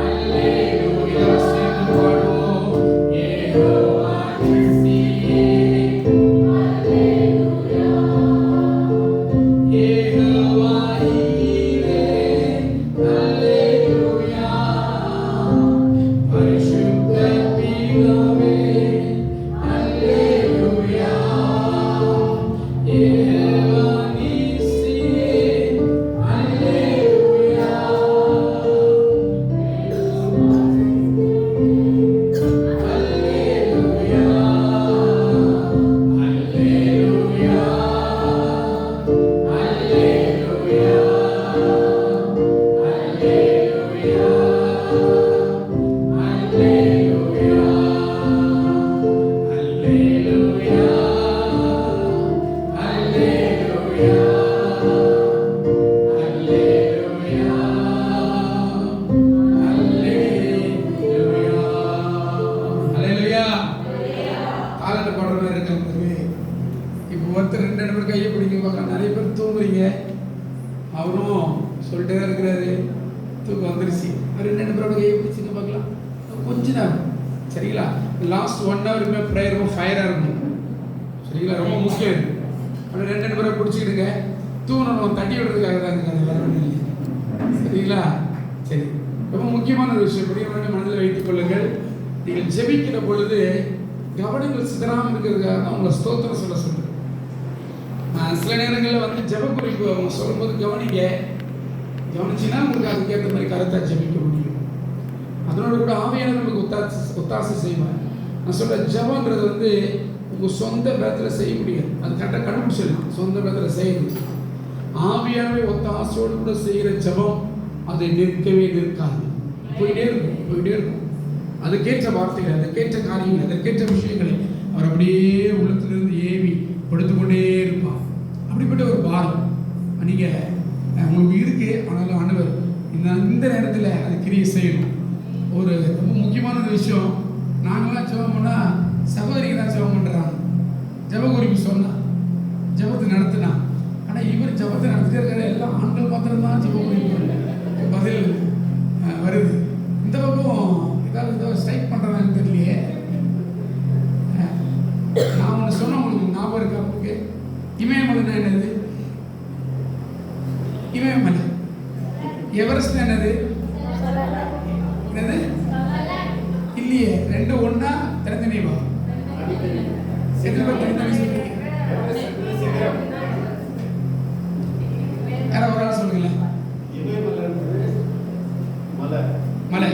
அல்லேலூயா. சேர்ந்து பாடுவோம். யெகோவா நிஸ்ஸியே, அல்லேலூயா. யெகோவா ஈரே, அல்லேலூயா. பரிசுத்த பிதாவே, அல்லேலூயா. யெகோவா நிஸ்ஸியே, அல்லேலூயா. அல்லேலூயா. அல்லேலூயா. அல்லேலூயா. அல்லேலூயா. அல்லேலூயா. அல்லேலூயா. அல்லேலூயா. அல்லேலூயா. அல்லேலூயா. காலத்தை போடுற மாதிரி இருக்கு உங்களுக்கு. இப்போ ஒருத்தர் 2 நபர் கையை பிடிக்க பார்க்கலாம். நிறைய பேர் தூங்குறீங்க. அவரும் சொல்லிட்டே இருக்கிறாரு, தூக்கம் வந்துருச்சு. 2 நபரோட கையை பிடிச்சிங்க பார்க்கலாம். கொஞ்ச நேரம் சரிங்களா? லாஸ்ட் 1 ஹவருமே ப்ரேயர் ரொம்ப ஃபயராக இருக்கும் சரிங்களா? ரொம்ப முக்கியம் இது. அப்படி 2 நபரை பிடிச்சிக்கிடுங்க. தூங்கணும், தட்டி விடுறதுக்காக தான் இருக்குது. அது வேற ஒன்றும் இல்லை சரிங்களா? சரி, ரொம்ப முக்கியமான ஒரு விஷயம் பெரியவர்களை மனதில் வைத்துக் கொள்ளுங்கள். நீங்கள் ஜெபிக்கிற பொழுது கவனங்கள் சிதறாமல் இருக்கிறதுக்காக தான் உங்களை ஸ்தோத்திரம் சொல்ல சொல்றேன். சில நேரங்களில் வந்து ஜெப குறிப்பு அவங்க சொல்லும்போது கவனிச்சுன்னா உங்களுக்கு அதுக்கேற்ற மாதிரி கருத்தாக ஜெபிக்க முடியும். அதனோட கூட ஆவியானவர் நமக்கு ஒத்தாசை செய்வார். நான் சொல்ற ஜெபம்ன்றது வந்து உங்கள் சொந்த பேரத்தில் செய்ய முடியாது. அது கரெக்டாக கண்டுபிடிச்சிடலாம். சொந்த பேரத்தில் செய்யுது. ஆவியானவர் ஒத்தாசையோடு கூட செய்கிற ஜெபம் அது நிற்கவே நிற்காது. போயிட்டே இருக்கும். அதுக்கேற்ற வார்த்தைகள், அதுக்கேற்ற காரியங்கள், அதற்கேற்ற விஷயங்களை அவர் அப்படியே உள்ளத்திலிருந்து ஏவி கொடுத்துக்கொண்டே இருப்பார். அப்படிப்பட்ட ஒரு பாரம் நீங்கள் உங்களுக்கு இருக்கு. ஆனாலும் ஆண்டவர் இந்த நேரத்தில் அது கிரியை செய்யணும். ஒரு ரொம்ப முக்கியமான ஒரு விஷயம், நாங்களாம் ஜெபம் பண்ணால் சகோதரிக்கு தான் ஜெபம் பண்ணுறாங்க. ஜெப குறிப்பு சொன்னால் ஜெபத்தை நடத்தினா, ஆனால் இவர் ஜெபத்தை நடத்திட்டே இருக்கிற எல்லாம் ஆண்கள் மாத்திரம்தான் ஜெப குறிப்பு பதில் வருது. இந்த பக்கம் ஏதாவது ஸ்ட்ரைக் பண்ணுறாங்கன்னு தெரியலையே. நான் ஒன்று சொன்ன உங்களுக்கு ஞாபகம் இருக்கா? உங்களுக்கு இமயமலைன்னா என்னது? இமயமலை. எவரெஸ்ட் என்னது? என்னது? இல்லையே, 2 ஒண்ணா தனித்தனிவா? எத்தனை பேர் தனித்தனி சொல்றீங்க? யாரா ஒரு ஆள் சொல்லுங்களேன். மலை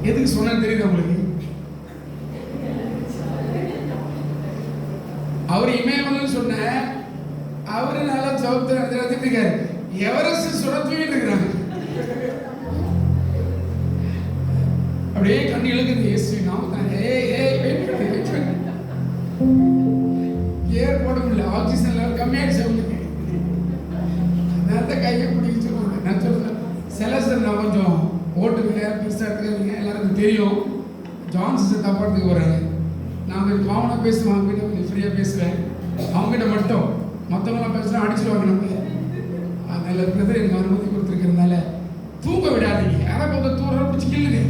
எதுக்கு சொன்னா தெரியுது உங்களுக்கு? அவர் இமயமலைன்னு சொன்ன அவரு நல்லா ஜபத்தை நடத்திட்டு இருக்காரு. எவரெஸ்ட் சுட தூக்கிட்டு இருக்கிறாங்க. அப்படியே கண்ணு இழுக்குது. இயேசு நாமத்தானே ஏர் போட முடியல. ஆக்சிஜன் லெவல் கம்மியாயிடுச்சு அவங்களுக்கு. நேரத்தை கையை பிடிக்க சொல்லுவாங்க. நான் சொல்றேன் செலஸ்டர், நான் கொஞ்சம் ஓட்டுக்கு பெருசாக இருக்கிறீங்க, எல்லாருக்கும் தெரியும். ஜான்சன் தப்பாட்டுக்கு வர்றாங்க. நான் கொஞ்சம் காமனாக பேசுவேன், அவங்ககிட்ட கொஞ்சம் ஃப்ரீயாக பேசுவேன். அவங்ககிட்ட மட்டும் மற்றவங்களாம் பேசுனா அடிச்சுடுவாங்க நம்மள. அதனால பிரதர் எனக்கு அனுமதி கொடுத்துருக்கிறதுனால தூங்க விடாதீங்க. யாராவது கொஞ்சம் தூரம் பிடிச்சி கிள்ளுங்க,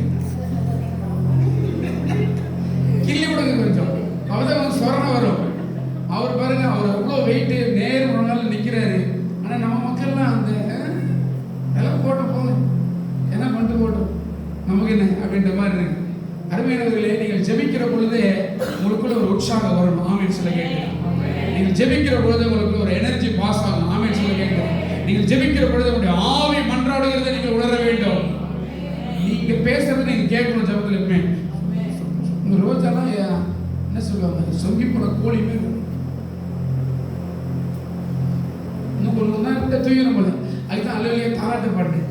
கிள்ளி விடுங்க கொஞ்சம். அவதான் கொஞ்சம் சொரணை வரும். அவர் பாருங்க, அவர் அவ்வளோ வெயிட்டு நேரம் ஒரு நாள் நிற்கிறாரு. ஆனால் நம்ம மக்கள்லாம் அந்த எல்லாம் போட்டு போங்க, என்ன பண்ணிட்டு போட்டோம், நமக்கு என்ன அப்படின்ற மாதிரி இருக்கு. அருமையானவர்களே, நீங்கள் ஜெபிக்கிற பொழுது உங்களுக்குள்ள ஒரு உற்சாகம் வரும். ஆமென் சொல்ல கேட்கிறேன். நீங்கள் ஜெபிக்கிற பொழுது உங்களுக்குள்ள ஒரு எனர்ஜி பாஸ் ஆகும். ஆமென் சொல்ல கேட்கிறேன். நீங்கள் ஜெபிக்கிற பொழுது உங்களுடைய ஆவி மன்றாடுகிறதை நீங்கள் உணர வேண்டும். நீங்க பேசுறது நீங்க கேட்கணும். ஜபத்தில் எப்பவுமே உங்க ரோஜாலாம் என்ன சொல்லுவாங்க, சொங்கி போன கோழியுமே இன்னும் கொஞ்சம் தான் தூயிடும் போல. அதுதான் அல்லையே தாராட்டு பாட்டேன்.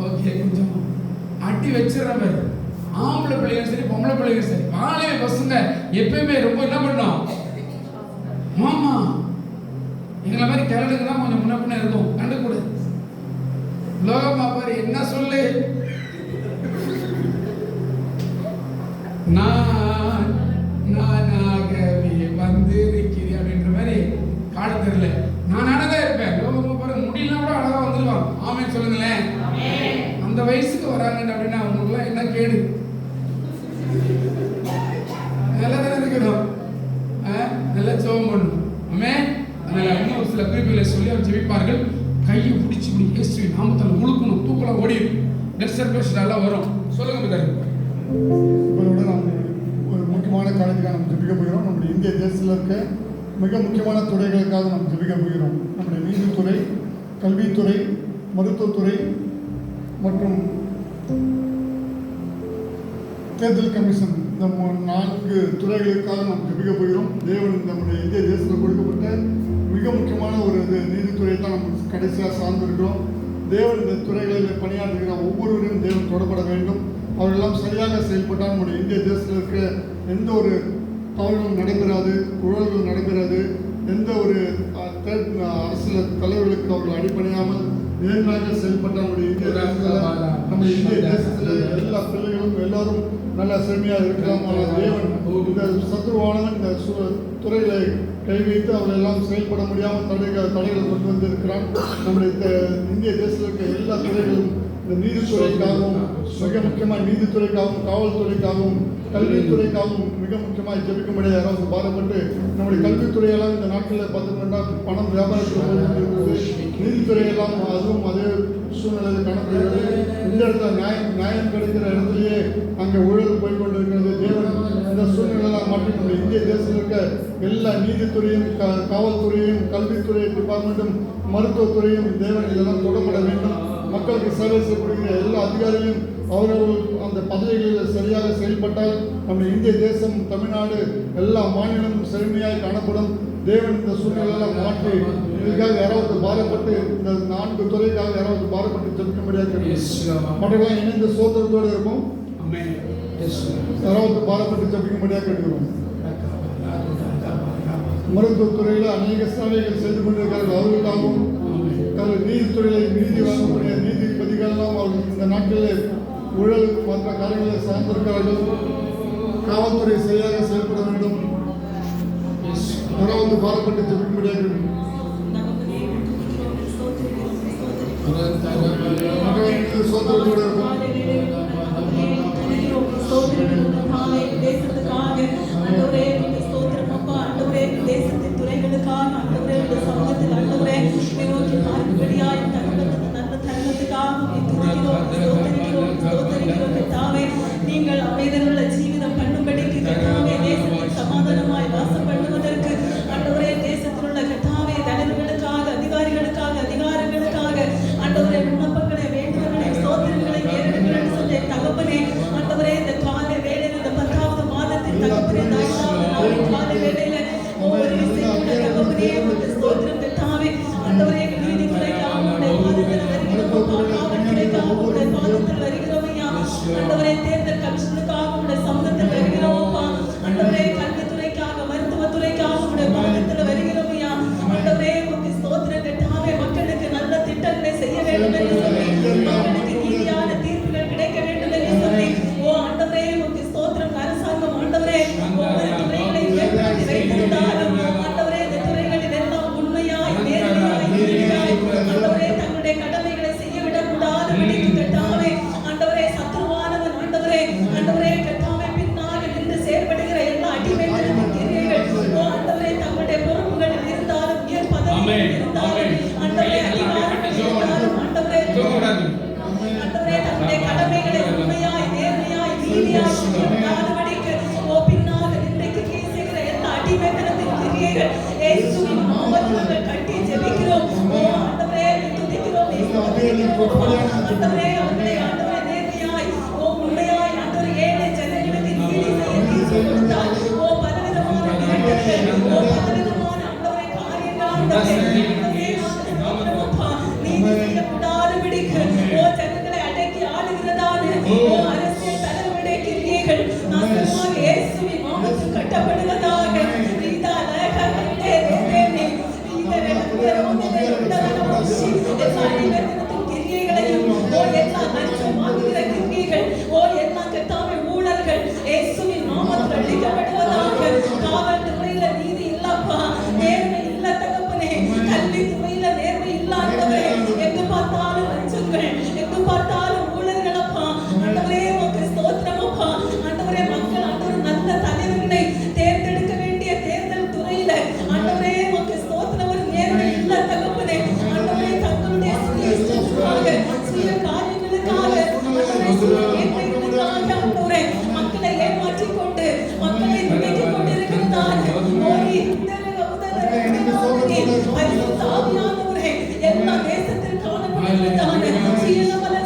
ஓகே, கொஞ்சம் அட்டி வச்சிடறாங்க. ஆம்பளை பிள்ளைங்க சரி, பொம்பளை பிள்ளைங்க சரி, வாழவே பசங்க எப்பயுமே ரொம்ப என்ன பண்ணோம், மாமா எங்களை மாதிரி கிழடுக்கு தான் கொஞ்சம் முன்ன பின்ன இருக்கும். கண்டுக்கூடாது. லோகமா பாரு என்ன சொல்லு, நானாகவே வந்திருக்கிறேன் அப்படின்ற மாதிரி காடு தெரியல. நான் அழகா இருப்பேன். லோகமா பாரு முடியலாம் கூட அழகா வந்துருவான். ஆமென் சொல்லுங்களேன். அந்த வயசுக்கு வராங்க அப்படின்னா அவங்களுக்குலாம் என்ன கேடு, நல்லா தானே இருக்கணும், நல்லா சோகம் பண்ணணும். ஆமென். அதனால இன்னும் ஒரு சில குறிப்புகளை சொல்லி அவர் ஜெபிப்பார்கள். கையை பிடிச்சி இயேசு நாமத்தில் முழுக்கணும், தூக்கலாம் ஓடிடும், பிளட் சர்க்குலேஷன் எல்லாம் வரும். சொல்லுங்க பிதாரு. இப்போதோட நாம் ஒரு முக்கியமான காரியத்துக்காக நம்ம ஜெபிக்க போகிறோம். நம்முடைய இந்திய தேசத்தில் இருக்க மிக முக்கியமான துறைகளுக்காக நாம் ஜெபிக்க போகிறோம். நம்முடைய நீதித்துறை, கல்வித்துறை, மருத்துவத்துறை மற்றும் தேர்தல் கமிஷன், இந்த 4 துறைகளுக்காக நாம் ஜெபிக்க போகிறோம். தேவன் நம்முடைய இந்திய தேசத்தில் கொடுக்கப்பட்ட மிக முக்கியமான ஒரு நீதித்துறையை தான் நம்ம கடைசியாக சார்ந்திருக்கிறோம். தேவன் இந்த துறைகளில் பணியாற்றுகிற ஒவ்வொருவரையும் தேவன் தொடப்பட வேண்டும். அவர்களெல்லாம் சரியாக செயல்பட்டால் நம்முடைய இந்திய தேசத்தில் இருக்கிற எந்த ஒரு தவறுகளும் நடைபெறாது, ஊழல்கள் நடைபெறாது. எந்த ஒரு அரசியல் தலைவர்களுக்கு அவர்கள் அடிப்படையாமல் நேர்மையாக செயல்பட்டால் நம்முடைய இந்திய தேசத்தில் எல்லா பிள்ளைகளும் எல்லாரும் நல்ல செழுமையாக இருக்கலாம். தேவன் இந்த சத்ருவானவன் இந்த துறைகளை கை வைத்து அவர்கள் எல்லாம் செயல்பட முடியாமல் தடைகளை கொண்டு வந்திருக்கிறான். நம்முடைய இந்திய தேசத்தில் இருக்க எல்லா துறைகளும் இந்த நீதித்துறைக்காகவும், மிக முக்கியமாக நீதித்துறைக்காகவும், காவல்துறைக்காகவும், கல்வித்துறைக்காகவும் மிக முக்கியமாக ஜெபிக்கும்படி யாராவது பாரப்பட்டு, நம்முடைய கல்வித்துறையெல்லாம் இந்த நாட்டில் பார்த்தோம்னா பணம் வியாபாரத்தில் இருக்கிறது. நீதித்துறையெல்லாம் அதுவும் அதே சூழ்நிலையில் காணப்படுகிறது. இந்த இடத்துல நியாயம் கிடைக்கிற இடத்துலையே அங்கே ஊழல் போய்கொண்டிருக்கிறது. தேவன் இந்த சூழ்நிலையெல்லாம் மாற்றி நம்முடைய இந்திய தேசத்தில் இருக்க எல்லா நீதித்துறையும், காவல்துறையும், கல்வித்துறை டிபார்ட்மெண்ட்டும், மருத்துவத்துறையும் தேவன் இதெல்லாம் தொடப்பட வேண்டும். மக்களுக்கு சேவை செய்யப்படுகிற எல்லா அதிகாரிகளும் அவர்கள் அந்த பதவிகளில் சரியாக செயல்பட்டால் நம்முடைய இந்திய தேசம், தமிழ்நாடு, எல்லா மாநிலமும் செழுமையாக காணப்படும். தேவன் இந்த சூழ்நிலையெல்லாம் மாற்றி இதுக்காக யாராவது பாரப்பட்டு, இந்த 4 துறைக்காக யாராவது பாரப்பட்டு ஜெபிக்கும்படியாக மற்றெல்லாம் இணைந்த சோதரத்தோடு இருக்கும். யாராவது பாரப்பட்டு ஜெபிக்கும்படியாக கேட்கிறோம். மருத்துவத்துறையில் அநேக சேவைகள் செய்து கொண்டிருக்கிறார்கள். அவர்களுக்காகவும் நீதித்துறையில் நீதி வழங்கக்கூடிய நீதிபதிகளெல்லாம் அவர்கள் இந்த நாட்டில் ஊழலுக்கு மற்ற காரியங்களை சார்ந்திருக்கிறார்கள். காவல்துறை சரியாக செயல்பட வேண்டும். யாராவது பாரப்பட்டு ஜெபிக்கும்படியாக சோதரத்தோடு இருக்கும். தேசத்தின் துறைகளுக்காக ஆண்டவரே, உங்கள் சமூகத்தில் ஆண்டவரே நோக்கி பார்க்கும்படியாய் நல்ல தருணத்துக்காக ஸ்தோத்திரிக்கிறோம் கர்த்தாவே. நீங்கள் அமைதலுள்ள ஜீவிதம் பண்ணும்படிக்கு கர்த்தாவே, தேசத்தில் சமாதானமாய் வாசம் பண்ணுவதற்கு ஆண்டவரே, தேசத்தில் உள்ள கர்த்தாவே தலைவர்களுக்காக, அதிகாரிகளுக்காக, அதிகாரங்களுக்காக ஆண்டவரே விண்ணப்பங்களை, வேண்டுதல்களை, ஸ்தோத்திரங்களை ஓ அரசியல் தலைவருடைய கிரியைகள் நாசமாக இயேசுவின் நாமத்தில் கட்டப்படுவதாக. கிரியைகளையும் ஓ எல்லா லஞ்சம் வாங்குகிற கிரியைகள் ஓ எல்லா கத்தாமை ஊழல்கள் இயேசுவின் நாமத்தில் அழிக்கப்படுவதாக. காவல்துறையில நீதி இல்லப்பா, நேர்மை இல்ல தகப்பனே. கல்வித்துறையில நேர்மை இல்லாதவரே, எங்கு பார்த்தாலும் லஞ்சங்கள், எங்கு பார்த்தாலும் ஊழல்கள் அப்பா. ஆண்டவரே உமக்கு ஸ்தோத்திரம் அப்பா. ஆண்டவரே மக்கள் ஆண்டவர் நல்ல தலைவர்களை தேர்ந்தெடுக்க வேண்டிய தேர்தல் துறையில ஆண்டவரே உமக்கு ஸ்தோத்திரம். ஒரு நேர்மை இல்ல தகப்பனே. ஆண்டவரே தங்களுடைய சுய இஷ்டத்துக்காக, சுய காரியங்களுக்காக, ஆண்டவரே சுய ஏற்பாடுகளுக்காக ஆண்டவரே மக்களை ஏமாற்றிக் கொண்டு மக்களை விலக்கிக் கொண்டிருக்கிறதான எல்லா தேசத்தில் காணப்படுகிறதான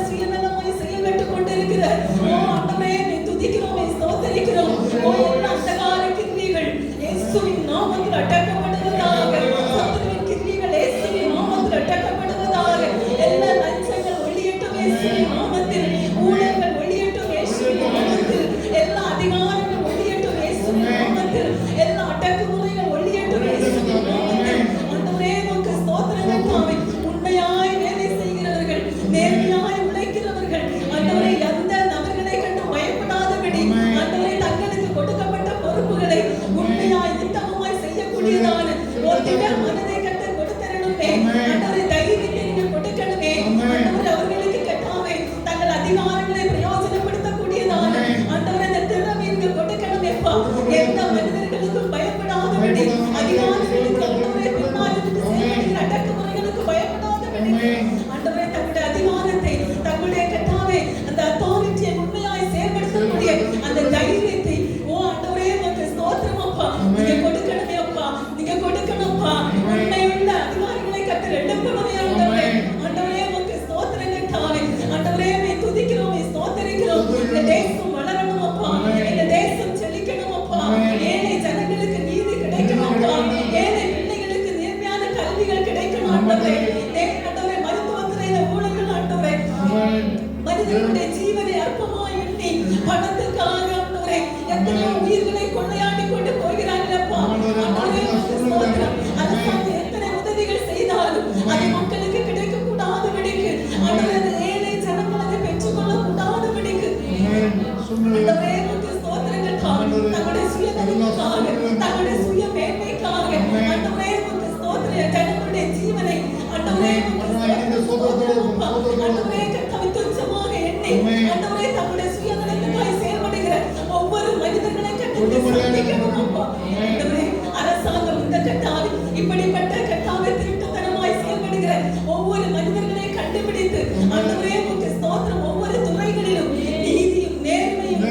சுயநலமாய் செயல்பட்டுக் கொண்டிருக்கிற ஓ ஆண்டவரே நீ துதிக்கிறோம், ஸ்தோத்திரிக்கிறோம். ஓ எல்லா அந்தகார கிரியைகள் இயேசுவின் நாமத்தில் அடக்கப்படுவதாக. சத்துருவின் கிரியைகள் இயேசுவின் நாமத்தில் அடக்கப்படுவதாக. எல்லா லஞ்சங்கள் ஒழியட்டும் இயேசுவின் நாமத்தில். ஊழல்கள் ஒழியட்டும் இயேசுவின் நாமத்தில். எல்லா அதிகாரங்கள் ஒழியட்டும் இயேசுவின் நாமத்தில். எல்லா அடக்குமுறைகள் ஒழியட்டும் இயேசுவின் நாமத்தில். ஆண்டவரே உமக்கு ஸ்தோத்திரங்கள் தாவே. உண்மையாய் வேலை செய்கிறவர்கள், நேர்மையாய் உழைக்கிறவர்கள் ஆண்டவரே எந்த நபர்களை கண்டு பயப்படாதபடி ஆண்டவரே தங்களுக்கு கொடுக்கப்பட்ட பொறுப்புகளை உண்மையாய் உத்தமமாய் செய்யக்கூடியதான ஒரு மனதை கண்டு கொடுத்தரணுமே. ஆண்டவரே தைரியத்தை நீங்க கொடுக்கணுமே. ஆண்டவரே அவர்களுக்கு கட்டாவே தங்கள் அதிகாரங்களை பிரயோஜனப்படுத்தக்கூடியதான ஆண்டவரே அந்த திறமையை கொடுக்கணுமேப்பா. எந்த மனிதர்களுக்கும் பயப்படாதபடி, அதிகாரங்களுக்கு ஆண்டவரே பின்மாறுதலுக்கு செயல்படுகிற அடக்குமுறைகளுக்கு பயப்படாதபடி ஆண்டவரே தங்களுடைய அதிகாரத்தை, தங்களுடைய கட்டாவே அந்த அத்தாரிட்டியை உண்மையாய் செயல்படுத்தக்கூடிய அந்த தைரியத்தை ஓ ஆண்டவரே உமக்கு ஸ்தோத்திரம் அப்பா. நீங்க கொடுக்கணுமே அப்பா, நீங்க கொடுக்கணும்ப்பா. உண்மையுள்ள அதிகாரிகளை கத்தர் எடுக்கணுமே ஆண்டவரே. ஆண்டவரே உமக்கு ஸ்தோத்திரங்கள் தாவே. ஆண்டவரே உம்மை துதிக்கிறோம், ஸ்தோத்திரிக்கிறோம். இந்த தேசம் வளரணும் அப்பா, இந்த தேசம் செழிக்கணும் அப்பா. ஏழை ஜனங்களுக்கு நீதி கிடைக்கணும் அப்பா. ஏழை பிள்ளைகளுக்கு நேர்மையான கல்விகள் கிடைக்கணும் ஆண்டவரே. ஆண்டவரே மருத்துவத்துறையில ஊழல்கள் ஆண்டவரே மனிதனுடைய ஜீவனை அற்பமாய் எண்ணி பணத்துக்காக ஆண்டவரே எத்தனையோ உயிர்களை கொள்ளையாடி கொண்டு போகிறார்களப்பா. ஆண்டவரே உமக்கு ஸ்தோத்திரம். அரசாங்கம் எத்தனை உதவிகள் செய்தாலும் அது மக்களுக்கு கிடைக்க கூடாதபடிக்கு ஆண்டவரே அந்த ஏழை ஜனங்கள் அதை பெற்றுக்கொள்ள கூடாதபடிக்கு ஆண்டவரே உமக்கு ஸ்தோத்திரங்கள் தாவே. தங்களுடைய சுயநலத்துக்காக, தங்களுடைய சுய மேன்மைக்காக ஆண்டவரே உமக்கு ஸ்தோத்திரம். ஜனங்களுடைய ஜீவனை ஆண்டவரே உமக்கு ஸ்தோத்திரம். ஆண்டவரே கர்த்தாவே துச்சமாக எண்ணி ஆண்டவரே தங்களுடைய சுயநலத்துக்காக செயல்படுகிற ஒவ்வொரு மனிதர்களை கண்டு சந்திக்கணும் அப்பா. ஆண்டவரே அரசாங்கம் இந்த கட்டாவே இப்படிப்பட்ட கட்டாவே திருட்டுத்தனமாய் செயல்படுகிற ஒவ்வொரு மனிதர்களை கண்டுபிடித்து ஆண்டவரே உமக்கு ஸ்தோத்திரம். ஒவ்வொரு துறைகளிலும் நீதியும் நேர்மையும்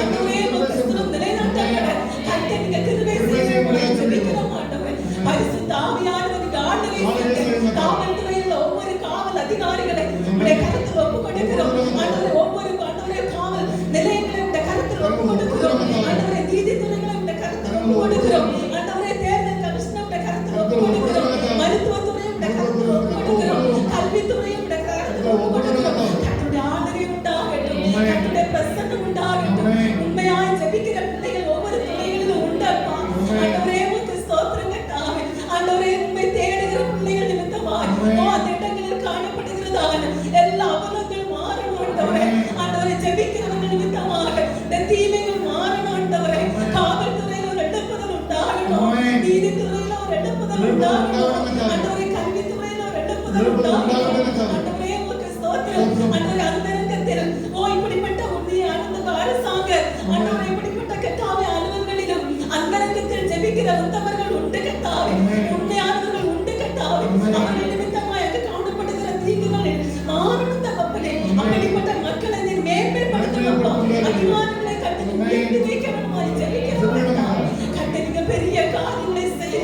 ஆண்டவரே உமக்கு ஸ்தோத்திரம் நிலைநாட்டப்பட கர்த்தர் நீங்க கிருபை செய்யும்படி ஜெபிக்கிறோம் ஆண்டவரே. பரிசுத்த ஆவியானவருக்கு ஆளுகை செய்து காவல்துறையில் ஒவ்வொரு காவல் அதிகாரிகளை உடைய கருத்தில் ஒப்புக் கொடுக்கிறோம் ஆண்டவரே. ஒவ்வொரு ஆண்டவரே காவல் நிலையங்களை உடைய கருத்தில் ஒப்புக் கொடுக்கிறோம் ஆண்டவரே. நீதித்துறைகளை உடைய கருத்தில் ஒப்புக் கொடுக்கிறோம் ஆண்டவரே. தேர்தல் கமிஷனை உடைய கருத்தில் ஒப்புக் கொடுக்கிறோம். மருத்துவத்துறையை உடைய கருத்தில் ஒப்புக் கொடுக்கிறோம். கல்வித்துறையை உடைய கருத்தில் ஒப்புக் கொடுக்கிறோம். கர்த்தருடைய ஆதரவு உண்டாகட்டும், கர்த்தருடைய பிரசன்னம் உண்டாகட்டும். உண்மையாய் ஜெபிக்கிற பிள்ளைகள் ஒவ்வொரு துறைகளிலும் உண்டப்பா. ஆண்டவரே உமக்கு ஸ்தோத்திரங்கள் தாவே. ஆண்டவரே உம்மை தேடுகிற பிள்ளைகள் நிமித்தமாய் ஓ அந்த இடங்களில் காணப்படுகிறதான எல்லா அவலங்களும் மாறணும் ஆண்டவரே. ஆண்டவரே ஜெபிக்கிறவர்கள் நிமித்தமாக இந்த தீமைகள் மாறணும் ஆண்டவரே. காவல்துறையில் ஒரு எடுப்புதல் உண்டாகணும், நீதித்துறையில் ஒரு எடுப்புதல் உண்டாகணும் ஆண்டவரே. கல்வித்துறையில் ஒரு எடுப்புதல் உண்டாகணும் ஆண்டவரே. உமக்கு ஸ்தோத்திரம். ஆண்டவரே அந்தரங்கத்தில் ஓ இப்படிப்பட்ட உண்மையை ஆனந்த அரசாங்க ஆண்டவரே இப்படிப்பட்ட கட்டாவே அலுவல்களிலும் அந்தரங்கத்தில் ஜெபிக்கிற உத்தமர்கள் உண்டு கட்டாவே. உண்மையானவர்கள் உண்டு கட்டாவே. அவர்கள் நிமித்தமாய் அங்கு காணப்படுகிற தீங்குகள் மாறணும் தகப்பனே. அப்படிப்பட்ட மக்களை நீர் மேன்மைப்படுத்தணும்ப்பா. அதிகாரங்களை கட்டி உயர்த்தி வைக்கணுமாய் ஜெபிக்கிறோம். கட்டி நீங்க பெரிய காரியங்களை செய்ய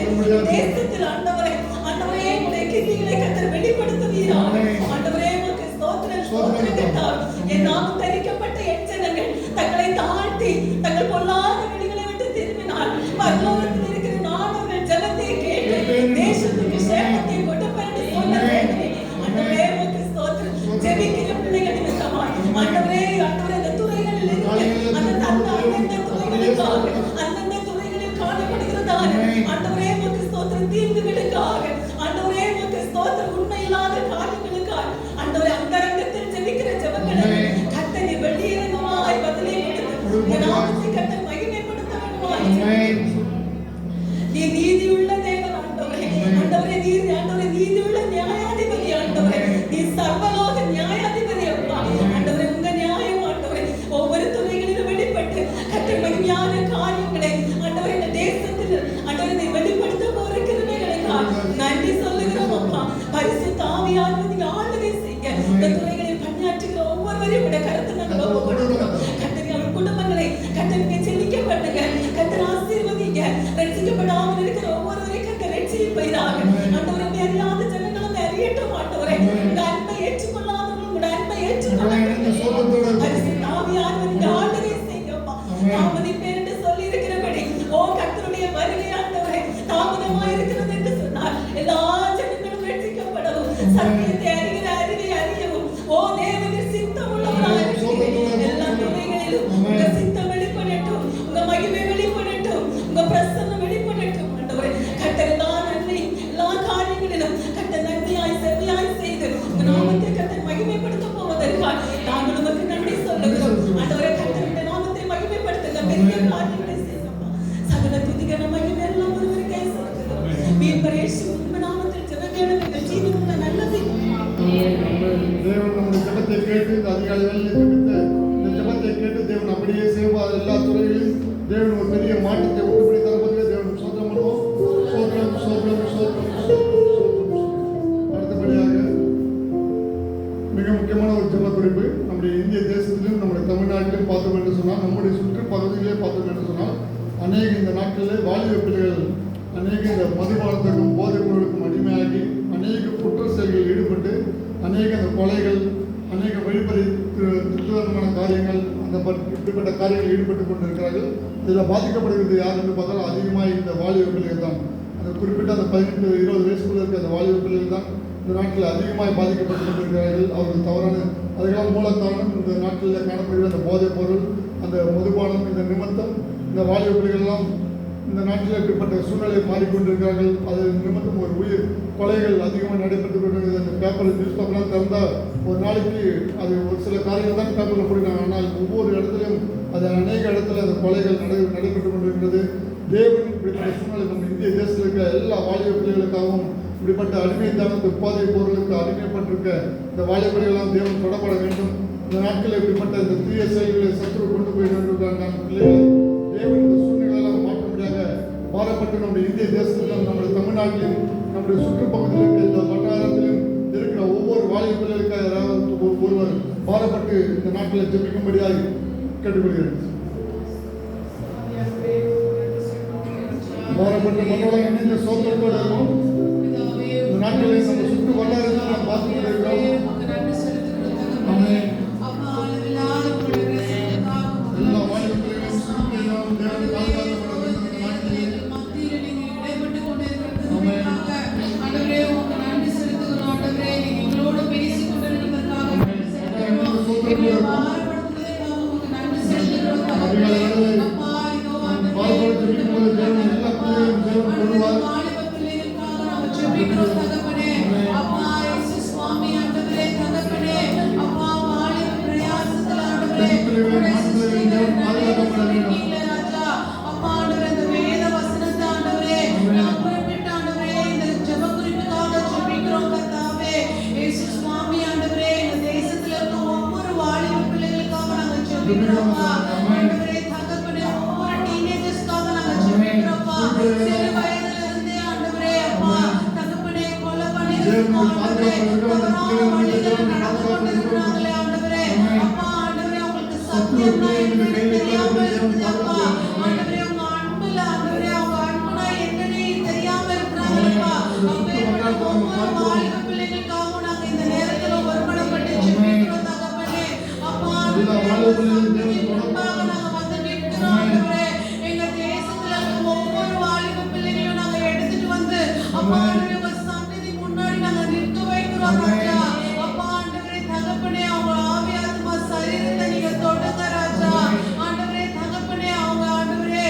தேசத்தில் ஆண்டவரே பிரச்சனைகளுக்காக அந்தந்த துறைகளில் காணப்படுகிறதான ஆண்டவரே உமக்கு ஸ்தோத்திரம் தீங்குகளுக்காக ஆண்டவரே உமக்கு ஸ்தோத்திரம் உண்மையில்லாத காரியங்களுக்காக ஆண்டவரே அந்தரங்கத்தில் ஜெபிக்கிற ஜெபங்களை கர்த்தர் வெளியேறமாய் பதிலை கொடுத்து உம்முடைய நாமத்தை கர்த்தர் மகிமைப்படுத்த வேண்டுமாய். நீ நீதியுள்ள தேவன் ஆண்டவரே. ஆண்டவரே நீதியுள்ள நியாயாதிபதி ஆண்டவரே. நீ சர்வலோக நியாயாதிபதி அப்பா. ஆண்டவரே உங்க நியாயம் ஆண்டவரே ஒவ்வொரு துறைகளிலும் வெளிப்பட்டு கர்த்தர் மகிமையான காரியங்களை ஆண்டவரே இந்த தேசத்தில் ஆண்டவரே நீ வெளிப்படுத்த போற கிருபைகளுக்காக நன்றி சொல்லுகிறோம் அப்பா. பரிசுத்த ஆவியானவர் நீங்க ஆளுகை செய்ய இந்த துறைகளில் பணியாற்றுகிற ஒவ்வொருவரையும் உடைய கருத்து நாங்கள் ஒப்புக்கொடுக்கிறோம். கர்த்தர் அவர் குடும்பங்களை கர்த்தருக்கு செழிக்க பண்ணுங்க. கர்த்தர் ஆசீர்வதிங்க. ரட்சிக்கப்படாமல் இருக்கிற ஒவ்வொருவரையும் கர்த்தர் ரட்சிப்பீராக. ஆண்டவரே அறியாத ஜனங்களும் அறியட்டும் ஆண்டவரே. உங்க அன்பை ஏற்றுக்கொள்ளாதவர்கள் உங்க அன்பை ஏற்றுக்கொள்ளாதவர்கள் பரிசுத்த ஆவியானவர் நீங்க ஆளுகை செய்யுங்கப்பா. தாமதிப்பேன் என்று சொல்லி இருக்கிறபடி ஓ கர்த்தருடைய வருகை ஆண்டவரே தாமதமா இருக்கிறது என்று சொன்னார். எல்லா ஜனங்களும் ரட்சிக்கப்படவும் சத்தியத்தை அறிகிற அறிவை அறியவும் ஓ தேவனின் சித்தம் உள்ளவராக இருக்கிறீர். எல்லா துறைகளிலும் உங்க சித்தம் வெளிப்படட்டும். உங்க மகிமை வெளிப்படட்டும். உங்க பிரசன்னம் வெளிப்படட்டும் ஆண்டவரே. கர்த்தர் எல்லா நன்மை எல்லா காரியங்களிலும் கர்த்தர் நன்மையாய் செவ்வியாய் செய்து உங்க நாமத்தை கர்த்தர் மகிமைப்படுத்த போவதற்காக நாங்கள் உமக்கு நன்றி சொல்லுகிறோம் ஆண்டவரே. கர்த்தருடைய நாமத்தை மகிமைப்படுத்துங்க. பெரிய காரியங்களை செய்யுங்கப்பா. சகல துதிகன மகிமை எல்லாம் ஒருவருக்கே செலுத்துகிறோம். மீட்பர் இயேசு உம்முடைய நாமத்தில் ஜெபங்களும் எங்கள் ஜீவனுள்ள நல்லது. தேவன் நம்முடைய ஜெபத்தை கேட்டு இந்த அதிகாலை வேளையில் ஜெபித்த இந்த ஜெபத்தை கேட்டு தேவன் அப்படியே செய்வார். எல்லா துறைகளிலும் தேவன் ஒரு பெரிய மாற்றத்தை உண்டுபடி தரப்போது தேவன் சோதனம் பண்ணுவோம். அடுத்தபடியாக மிக முக்கியமான ஒரு ஜெப குறிப்பு. நம்முடைய இந்திய தேசத்திலும் நம்முடைய தமிழ்நாட்டிலும் பார்த்தோம் என்று சொன்னால் நம்முடைய சுற்றுப்பகுதியிலே பார்த்தோம் என்று சொன்னால் அநேக இந்த நாட்களில் வாலிப பிள்ளைகள் அநேக இந்த மதுபானத்துக்கும் போதைப் பொருளுக்கும் அடிமையாகி அநேக குற்ற செயல்களில் ஈடுபட்டு அநேக அந்த கொலைகள் அநேக வழிபறி திருத்தரமான காரியங்கள் அந்த இப்படிப்பட்ட காரியங்களில் ஈடுபட்டு கொண்டிருக்கிறார்கள். இதில் பாதிக்கப்படுகிறது யார் என்று பார்த்தால் அதிகமாக இந்த வாலிப பிள்ளைகள் தான். அந்த குறிப்பிட்ட அந்த 18-20 வயசுக்குள்ள இருக்க அந்த வாலிப பிள்ளைகள் தான் இந்த நாட்டில் அதிகமாக பாதிக்கப்பட்டு கொண்டிருக்கிறார்கள். அவர்கள் தவறான அதுக்கெல்லாம் மூல காரணம் இந்த நாட்டில் காணப்படுகிற அந்த போதைப் பொருள் அந்த மதுபானம் இந்த நிமித்தம் இந்த வாலிப பிள்ளைகள்லாம் இந்த நாட்டில் இப்படிப்பட்ட சூழ்நிலை மாறிக்கொண்டிருக்கிறார்கள். அது நிமித்தம் ஒரு உயிர் கொலைகள் அதிகமாக நடைபெற்று கொண்டிருக்கிறது. அந்த பேப்பரில் நியூஸ் பேப்பர்லாம் திறந்தால் ஒரு நாளைக்கு அது ஒரு சில காரியங்கள் தான் பேப்பரில் போடுறாங்க. ஆனால் ஒவ்வொரு இடத்துலையும் அது அநேக இடத்துல அந்த கொலைகள் நடைபெற்று கொண்டிருக்கிறது. தேவன் இப்படிப்பட்ட சூழ்நிலை நம்ம இந்திய தேசத்தில் இருக்க எல்லா வாலிப பிள்ளைகளுக்காகவும் இப்படிப்பட்ட அடிமைத்தான போதை பொருளுக்கு அடிமைப்பட்டிருக்க இந்த வாலிப பிள்ளைகளாம் தேவன் தொடப்பட வேண்டும். இந்த நாட்களில் இப்படிப்பட்ட இந்த தீய செயல்களை சத்துரு கொண்டு போய் கொண்டிருக்கிறாங்க பிள்ளைகளை தேவன் இந்த சூழ்நிலையெல்லாம் மாற்றும்படியாக பாரப்பட்டு நம்முடைய இந்திய தேசத்திலும் நம்முடைய தமிழ்நாட்டிலும் நம்முடைய சுற்றுப்பகுதியில் இருக்கிற இந்த வட்டாரத்திலும் இருக்கிற ஒவ்வொரு வாலிப பிள்ளைகளுக்காக யாராவது ஒருவர் பாரப்பட்டு இந்த நாட்டில் ஜெபிக்கும்படியாக கேட்டுக்கொள்கிறேன். பாரப்பட்டு மன்னோட இணைந்த சோதனத்தோடு இருக்கும். இந்த நாட்டிலே நம்ம சுற்று வட்டாரத்தில் நாம் பார்த்து கொண்டிருக்கிறோம். எல்லா வாலிப பிள்ளைகளும் சுற்றிலும் தேவன் பாதுகாக்கப்பட வேண்டும். ஆண்டவரே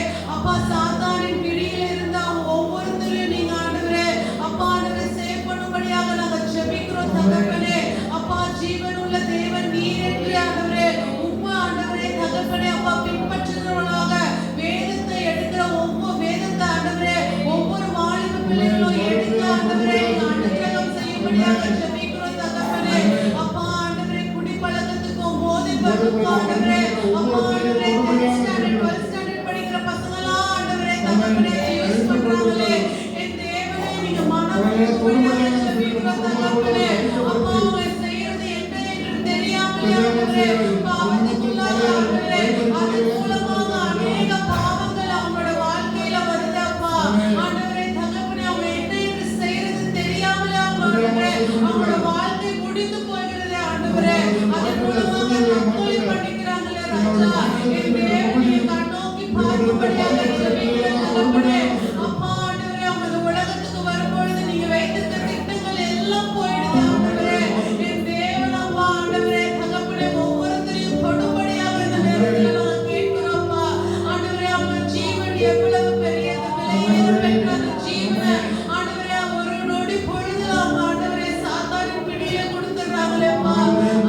வரும்படியாக ஜெபிக்கிறோம் தகப்பனே. அப்பா ஆண்டவரே குடிப்பழக்கத்துக்கும் போதை பழக்கத்துக்கும் ஆண்டவரே அப்பா ஆண்டவரே 10th ஸ்டாண்டர்ட் 12th ஸ்டாண்டர்ட் படிக்கிற பசங்களா ஆண்டவரே தகப்பனே யூஸ் பண்றாங்களே என் தேவனே நீங்க மனமுடியாக ஜெபிக்கிறோம் தகப்பனே. அப்பா அவங்க செய்யறது என்ன என்று தெரியாமலே ஆண்டவரே பாவத்துக்குள்ளாக ஆண்டவரே அதன் மூலமாக அநேக பாவங்கள் அவங்களோட வாழ்க்கையில வருது அப்பா. ஆண்டவரே தகப்பனே அவங்க என்ன என்று செய்யறது தெரியாமலே ஆண்டவரே அவங்களோட வாழ்க்கை முடிந்து போகிறது ஆண்டவரே. அதன் மூலமாக தற்கொலை பண்ணிக்கிறாங்களே ராஜா என் தேவனே கண்ணோக்கி பார்க்கும்படியாக ஜெபிக்கிறேன் தகப்பனே. அப்பா ஆண்டவரே அவங்க உலகத்துக்கு வரும்பொழுது நீங்க வைத்திருக்க திட்டங்கள் எல்லாம் போயிடுது ஆண்டவரே. என் தேவன் அப்பா ஆண்டவரே தகப்பனே ஒவ்வொருத்தரையும் தொடும்படியாக இந்த நேரத்தில் நாங்கள் கேட்கிறோம்ப்பா. ஆண்டவரே அவங்க ஜீவன் எவ்வளவு பெரியது விலையேற பெற்ற அந்த ஜீவனை ஆண்டவரே ஒரு நொடி பொழுது அவங்க ஆண்டவரே சாத்தானின் பிடியில கொடுத்துடுறாங்களேப்பா.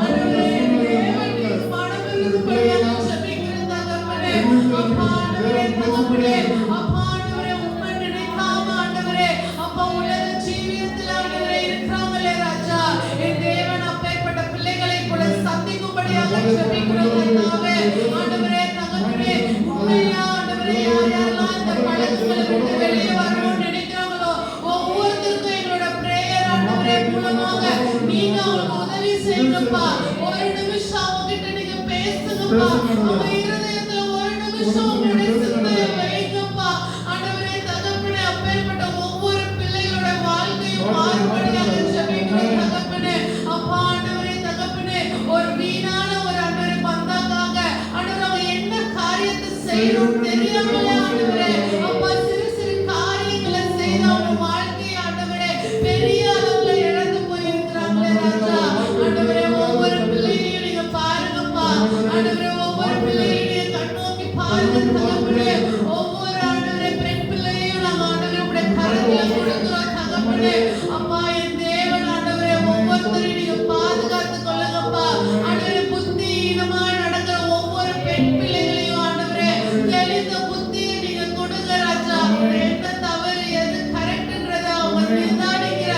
ஆண்டவரே என் தேவன் நீங்க மனமிருக்கும்படியாக ஜெபிக்கிறேன் தகப்பனே. அப்பா ஆண்டவரே தகப்பனே அப்பா ஆண்டவரே உம்மை நினைக்காம ஆண்டவரே அப்பா உலக ஜீவியத்தில் ஆண்டவரே இருக்கிறாங்களே ராஜா என் தேவன் அப்பேற்பட்ட பிள்ளைகளை கூட சந்திக்கும்படியாக ஜெபிக்கிறோம் கர்த்தாவே. ஆண்டவரே தகப்பனே உண்மையா ஆண்டவரே யார் யாரெல்லாம் இந்த பழக்கங்களை விட்டு வெளியே வரணும்னு நினைக்கிறாங்களோ ஒவ்வொருத்தருக்கும் எங்களோட பிரேயர் ஆண்டவரே மூலமாக நீங்க அவங்களுக்கு உதவி செய்யுங்கப்பா. ஒரு நிமிஷம் அவங்க கிட்ட நீங்க பேசுங்கப்பா. அவங்க இருதயத்துல ஒரு நிமிஷம் உங்களுடைய சிந்தையை வைங்கப்பா. ஆண்டவரே தகப்பனே அப்பேற்பட்ட ஒவ்வொரு பிள்ளைகளோட வாழ்க்கையும் மாறுபடியாக ஜெபிக்கிறோம் தகப்பனே. அப்பா ஆண்டவரே தகப்பனே ஒரு வீணான ஒரு ஆண்டவரே பந்தாக்காக ஆண்டவரே அவங்க என்ன காரியத்தை செய்யணும்னு தெரியாமலே ஆண்டவரே அப்பா சிறு சிறு காரியங்களை செய்து அவங்க வாழ்க்கையை ஆண்டவரே பெரிய அளவுல இழந்து போயிருக்கிறாங்களே ராஜா. ஆண்டவரே ஒவ்வொரு பிள்ளைகளையும் நீங்க பாருங்கப்பா. ஆண்டவரே ஒவ்வொரு பிள்ளைகளையும் நீங்க கண்ணோக்கி பாருங்க தகப்பனே. ஒவ்வொரு ஆண்டவரே பெண் பிள்ளையையும் நாங்க ஆண்டவரே உடைய கரத்துல கொடுக்கிறோம் தகப்பனே. அப்பா என் தேவன் ஆண்டவரே ஒவ்வொருத்தரையும் நீங்க பாதுகாத்து கொள்ளுங்கப்பா. ஆண்டவரே புத்திஹீனமாய் நடக்கிற ஒவ்வொரு பெண் பிள்ளைகளையும் ஆண்டவரே தெளிந்த புத்தியை நீங்க கொடுங்க ராஜா. என்ன தவறு எது கரெக்ட்ன்றத அவங்க நிதானிக்கிற